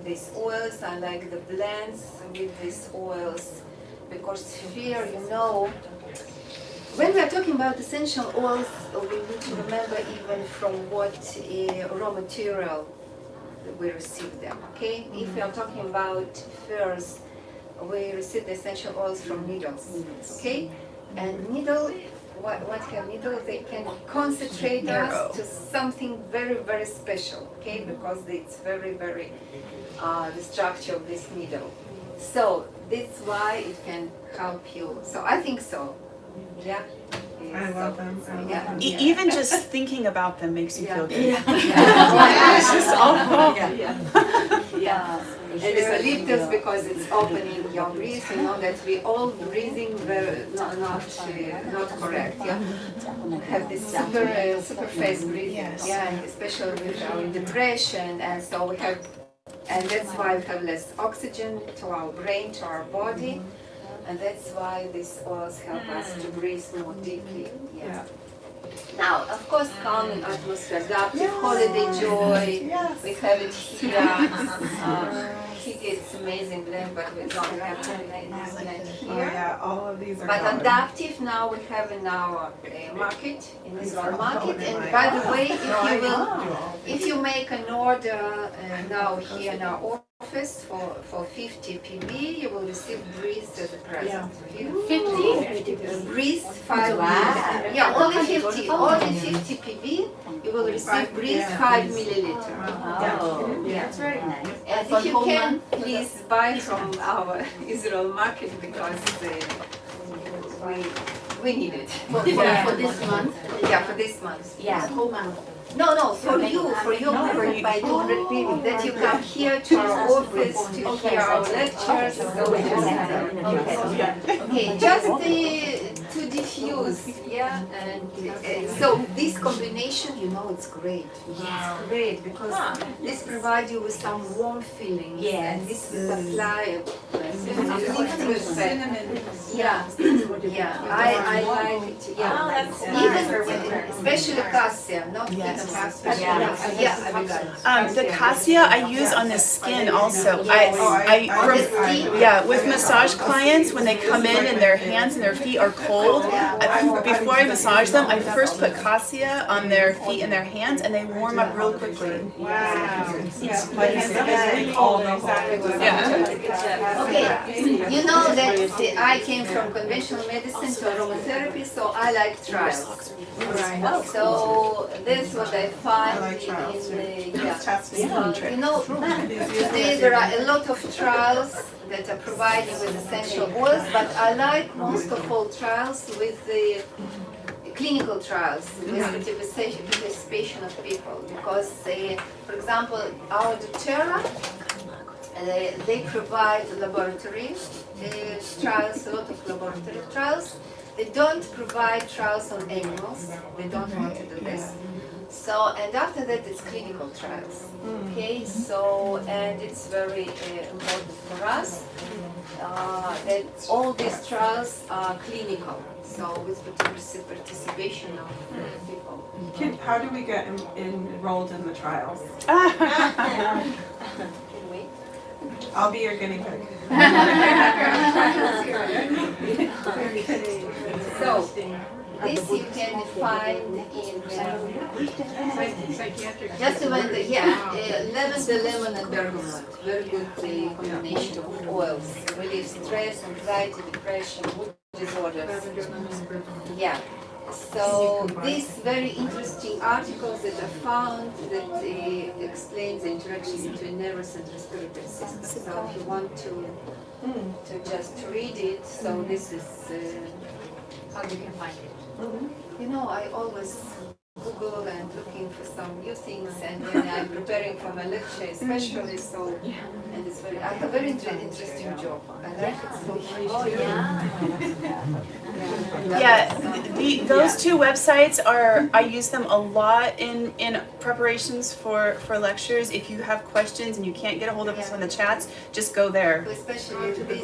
these oils. I like the blends with these oils because fear, you know. When we are talking about essential oils, we need to remember even from what raw material we receive them, okay? If we are talking about furs, we receive the essential oils from needles, okay? And needle, what can needle? They can concentrate us to something very, very special, okay? Because it's very, very, the structure of this needle. So that's why it can help you. So I think so. Yeah. I love them. I love Yeah. them. Even just thinking about them makes you feel good. Yeah. It's just all Yeah. And eucalyptus because it's opening your breath. You know that we all breathing very not correct. Yeah. Have this super fast breathing. Yes. Yeah, and especially with our depression, and so we have, and that's why we have less oxygen to our brain, to our body. And that's why these oils help us to breathe more deeply. Yeah. Now, of course, calming atmosphere, adaptive holiday joy. Yes. We have it here. It's amazing blend, but we don't have this blend Oh here. yeah, all of these are But gone. adaptive now we have in our market, in Israel market. Oh, And by the way, Oh. if you make an order now here in our office for 50 PB, you will receive breeze as a present. 50? Breeze 5 milliliter. Yeah, only 50 PB, you will receive breeze 5 milliliter. Oh, Yeah. that's very nice. And For if you whole can, month? please buy from our Israel market because we need it. For this month? Yeah, for this month. Yeah, whole month. No, for you, by 200 people, that you come here to our office to hear our lectures. So we just, okay, just to diffuse, yeah, and so this combination, you know, it's great. It's great because this provides you with some warm feelings, and this will supply a Cinnamon. yeah, Yeah, I like it, yeah. Oh, that's Even, especially cassia, not Yes. cassia. Yeah, I got it. The cassia I use on the skin also. On the skin? Yeah, with massage clients, when they come in and their hands and their feet are cold, before I massage them, I first put cassia on their feet and their hands, and they warm up real quickly. Wow. Yeah, my hands are really cold. Okay, you know that I came from conventional medicine to aromatherapy, so I like trials. Right. So that's what I find in the, you know, today there are a lot of trials that are provided with essential oils, but I like most of all trials with the clinical trials, with the participation of people, because for example, our Doterra, they provide laboratory trials, a lot of laboratory trials. They don't provide trials on animals. They don't want to do this. So, and after that, it's clinical trials. Okay, so, and it's very important for us that all these trials are clinical. So, with participation of people. How do we get enrolled in the trials? Can we? I'll be your guinea pig. So, this you can find in Psychiatric. just when the, lavender, lemon and bergamot. Very good combination of oils. Relieve stress, anxiety, depression, mood disorders. Yeah. So these very interesting articles that are found that explain the interaction between nervous and respiratory system. So if you want to just read it, so this is How you can find it. you know, I always Google and looking for some new things, and when I'm preparing for my lecture especially, so, and it's very, I have a very interesting job. I like it so much. Oh, yeah. Yeah, those two websites are, I use them a lot in preparations for lectures. If you have questions and you can't get a hold of us on the chats, just go there. Especially this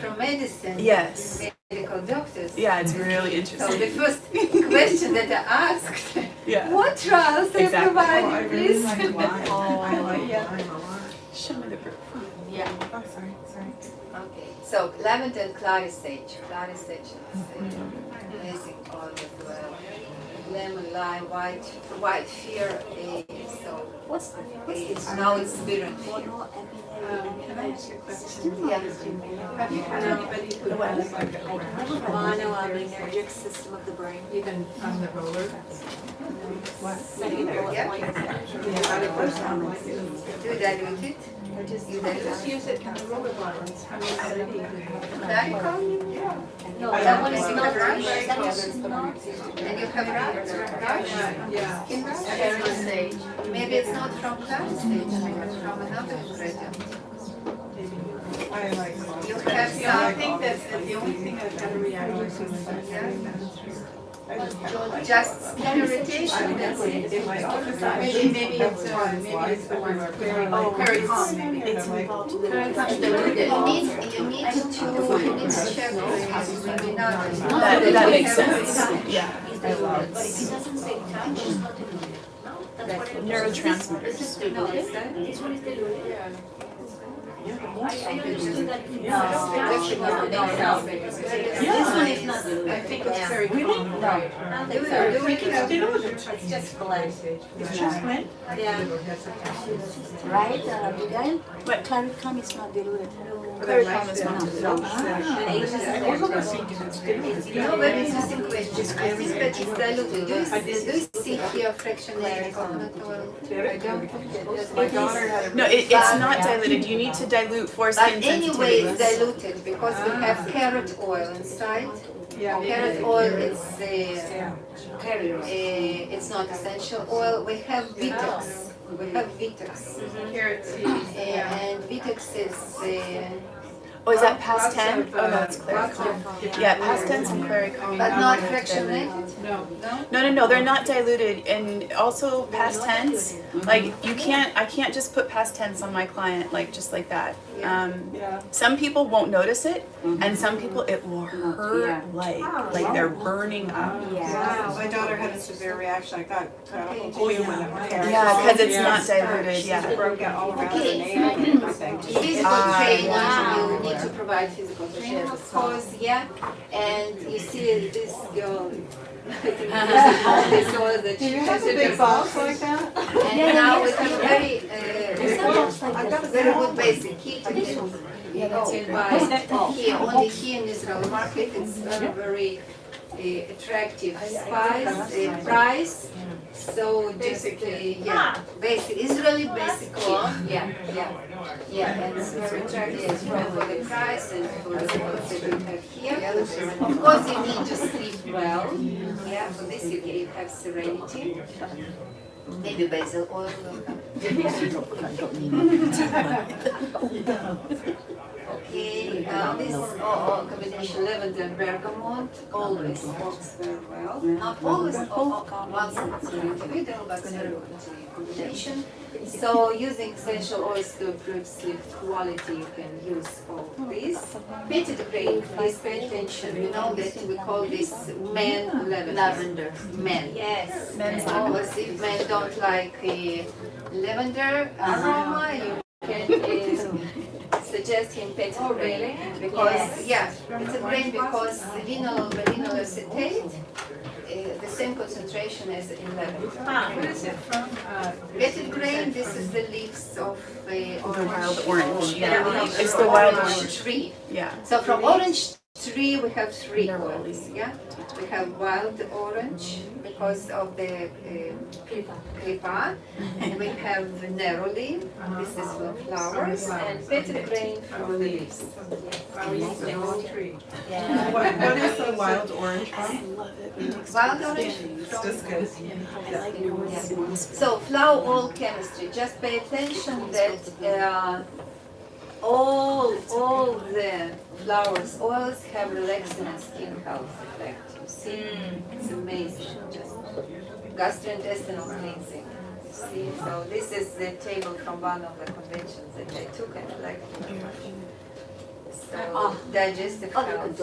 from medicine. Yes. Medical doctors. Yeah, it's really So interesting. the first question that I asked, Yeah. what trials they Exactly. providing, please? I like lime a lot. Show me the proof. Yeah. Oh, sorry. Okay. So lavender and clary sage. Clary sage is amazing oil as well. Lemon, lime, white fear. So What's the now it's spirit. Can I ask you a question? Yeah. Have you had anybody who has like a monoaminergic system of the brain? even on the roller? Do you dilute it? You Just dilute use it in the roller bottles. I mean, already. Claricon? No, that that one one is is not not rush. that is not. And you have rush? Yeah. Skin rush? Maybe it's not from clary sage, maybe it's from another ingredient. I like lime. You have Yeah, I some, think that's the only thing I've had a reaction to is I just have like just skin irritation, that's it. in my office. maybe it's the one very calm maybe. It's involved to the You need to check maybe not. That makes sense. Yeah. But it doesn't say touch, it's not diluted. No, that's what it Neurotransmitters. This is diluted. This one is diluted. I understood that. This one is not I think it's very calm. It's just blend. It's just blend? Yeah. Right, Abigail? What? Claricon is not diluted. Claricon is not No, very interesting question. I think that it's diluted. Do you see here fractionated coconut oil? I don't. My daughter had a. No, it's not diluted. You need to dilute for But skin anyway, it's sensitivities. diluted because we have carrot oil inside. Carrot oil is it's not essential oil. We have Vitex. We have Vitex. Carrot seeds. And Vitex is Oh, is that past Lots 10? of, Oh, no, it's clear. lots of different Yeah, past 10 oils. and clary. I mean, But not not like fractionated? No. No, they're not diluted, and also past tense. Like I can't just put past tense on my client like just like that. Yeah. Some people won't notice it, and some people it will hurt like they're burning up. Yeah, my daughter had a severe reaction, I got a whole oil in her hair. Yeah, because it's Yeah. not diluted. She Yeah. broke out all around her Okay. navel, I think. Physical Ah, training, wow. you need to provide physical training, of course, yeah. And you see this girl, I think all this oil that Do she you have a uses big just- box like that? And now we have a very, I've got a very good basic kit. Yeah, that's it. Here, only here in Israel market, it's very attractive spice, price. So just, yeah, basic, Israeli basic kit, yeah. Yeah, and it's very attractive for the price and for the ones that you have here. Of course, you need to sleep well, yeah, for this you have serenity. Maybe basil oil will Okay, this combination lavender and bergamot always works very well. Not always, once it's individual, but it's a combination. So using essential oils to improve sleep quality, you can use all this. Petite grain, please pay attention. You know that we call this men lavender. Men. Yes. Men's Always, if men don't like lavender aroma, you can suggest him petite grain because it's a grain because vinyl acetate, the same concentration as in lavender. What is it from? Petite grain, this is the leaves of The wild orange. Yeah, Yeah. It's the wild orange. tree. Yeah. So from orange tree we have three oils. Yeah, we have wild orange because of the clipa, and we have neroli. This is from flowers, and petite grain from the leaves. Flowers of the whole tree. What is the wild orange from? I love it. It makes Wild me orange It's from just good. I like it. So flower oil chemistry, just pay attention that all the flowers oils have relaxing and skin health effect. You see, it's amazing. Just gastrointestinal cleansing. You see, so this is the table from one of the conventions that I took and collected. So digestive health.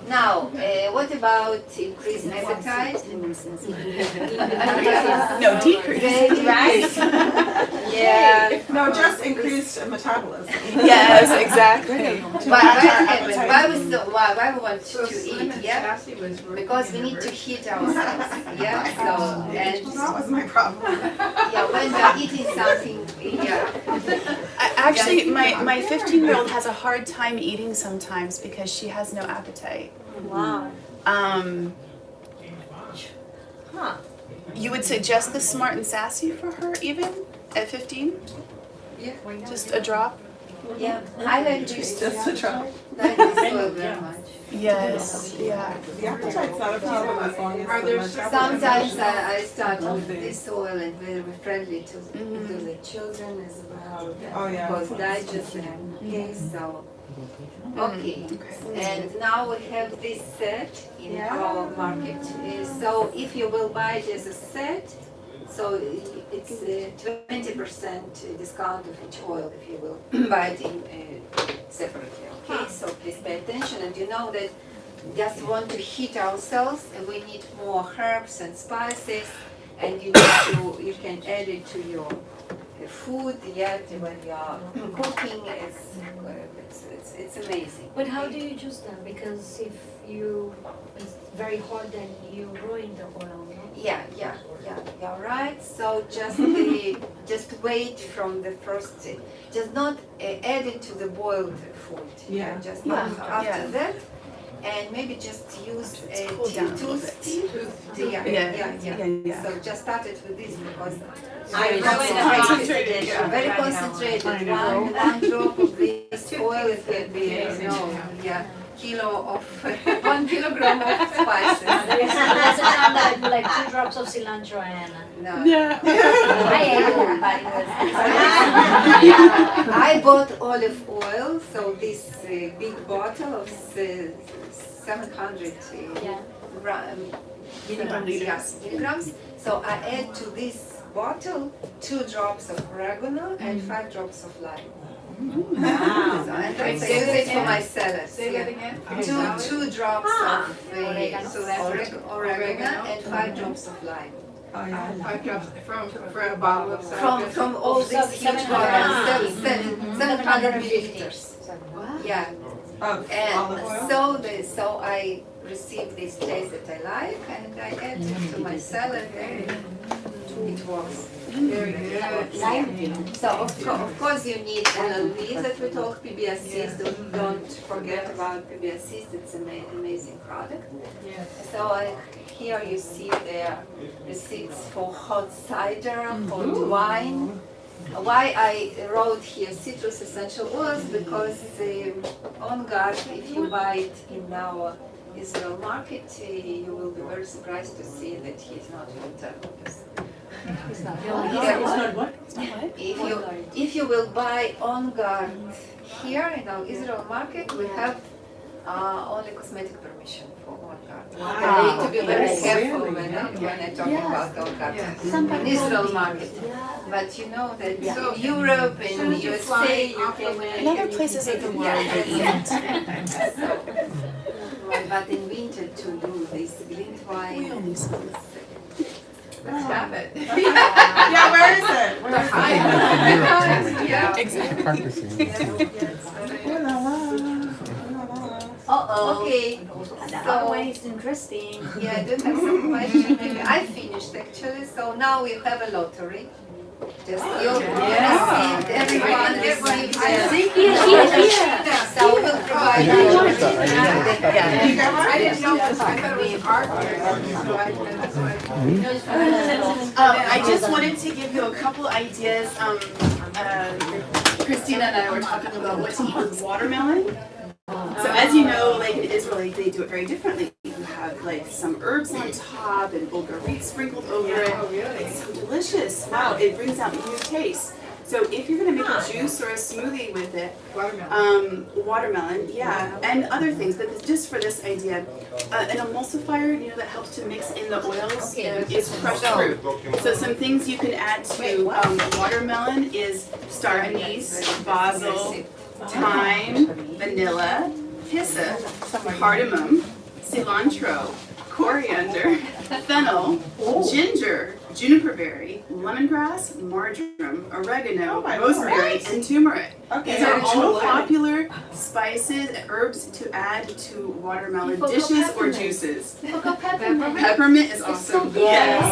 Now, what about increased appetite? No, decrease. Right? Yeah. No, just increased metabolism. Yes, exactly. Why we want to eat? Yeah, Sassy was working because we in need a to heat ourselves. Yeah. So That was my problem. when we are eating something, Actually, my 15-year-old has a hard time eating sometimes because she has no appetite. Wow. You would suggest the Smart and Sassy for her even at 15? Yeah. Just a drop? Yeah, I like this. Just a try. Like this oil very much. Yes, yeah. The appetite's not a problem as long as Are the there metabolism. Sometimes I start with this oil and very friendly to the children as well. Oh, yeah. Because digestion. Okay, so. Okay, and now we have this set in our market. So if you will buy it as a set, so it's 20% discount of each oil if you will buy it in separately. Okay, so please pay attention, and you know that just want to heat ourselves, and we need more herbs and spices, and you can add it to your food. Yet when you are cooking, it's amazing. But how do you choose them? Because if it's very hot, then you ruin the oil, no? Yeah, you're right. So just wait from the first, just not add it to the boiled food. Yeah. Just Yeah. after that, and maybe just use a cool down a little bit. toothpick. Yeah. So just start it with this because I'm very concentrated. very concentrated. One drop of this oil, it can be kilo of 1 kilogram of spices. There's a time that I put like 2 drops of cilantro and No. Yeah. I ate it, but it was. I bought olive oil, so this big bottle of 700 Yeah. milligrams. So I add to this bottle 2 drops of oregano and 5 drops of lime. Wow. So, and I use it for my salad. Say that again? Two drops of Oregano. oregano and 5 drops of lime. 5 drops for a bottle of salad. From all these huge bottles, 700 milliliters. Yeah. And so I receive this taste that I like, and I add it to my salad, and it works. Very good. So of course you need LLVs that we talk, PBSCs, don't forget about PBSCs, it's an amazing product. Yes. So here you see the receipts for hot cider, hot wine. Why I wrote here citrus essential oils, because on guard, if you buy it in our Israel market, you will be very surprised to see that he is not filter. It's not what? If you will buy on guard here in our Israel market, we have only cosmetic permission for on guard. I need to be very careful when I talk about on guard in Israel market. But you know that in Europe and USA, you can. In other places of the world, they eat. But in winter to do this glint wine. Let's have it. Yeah, where is it? Yeah. Exactly. Uh-oh. Okay, That so one is interesting. yeah, I do have some questions. I finished actually, so now we have a lottery. Just you received, everyone received. So we'll provide you. I didn't know this, I thought it was art. I just wanted to give you a couple ideas. Christina and I were talking about what to eat with watermelon. So as you know, like in Israel, like, they do it very differently. You have like some herbs on top and bulgur sprinkled over it. Oh, really? It's so delicious. Wow, it brings out new tastes. So if you're gonna make a juice or a smoothie with it, watermelon, yeah, and other things, but just for this idea, an emulsifier, you know, that helps to mix in the oils is crushed fruit. So some things you can add to watermelon is star anise, basil, thyme, vanilla, hyssop, cardamom, cilantro, coriander, fennel, ginger, juniper berry, lemongrass, marjoram, oregano, rosemary, and turmeric. These are all popular spices, herbs to add to watermelon dishes or juices. Peppermint is awesome. Yes.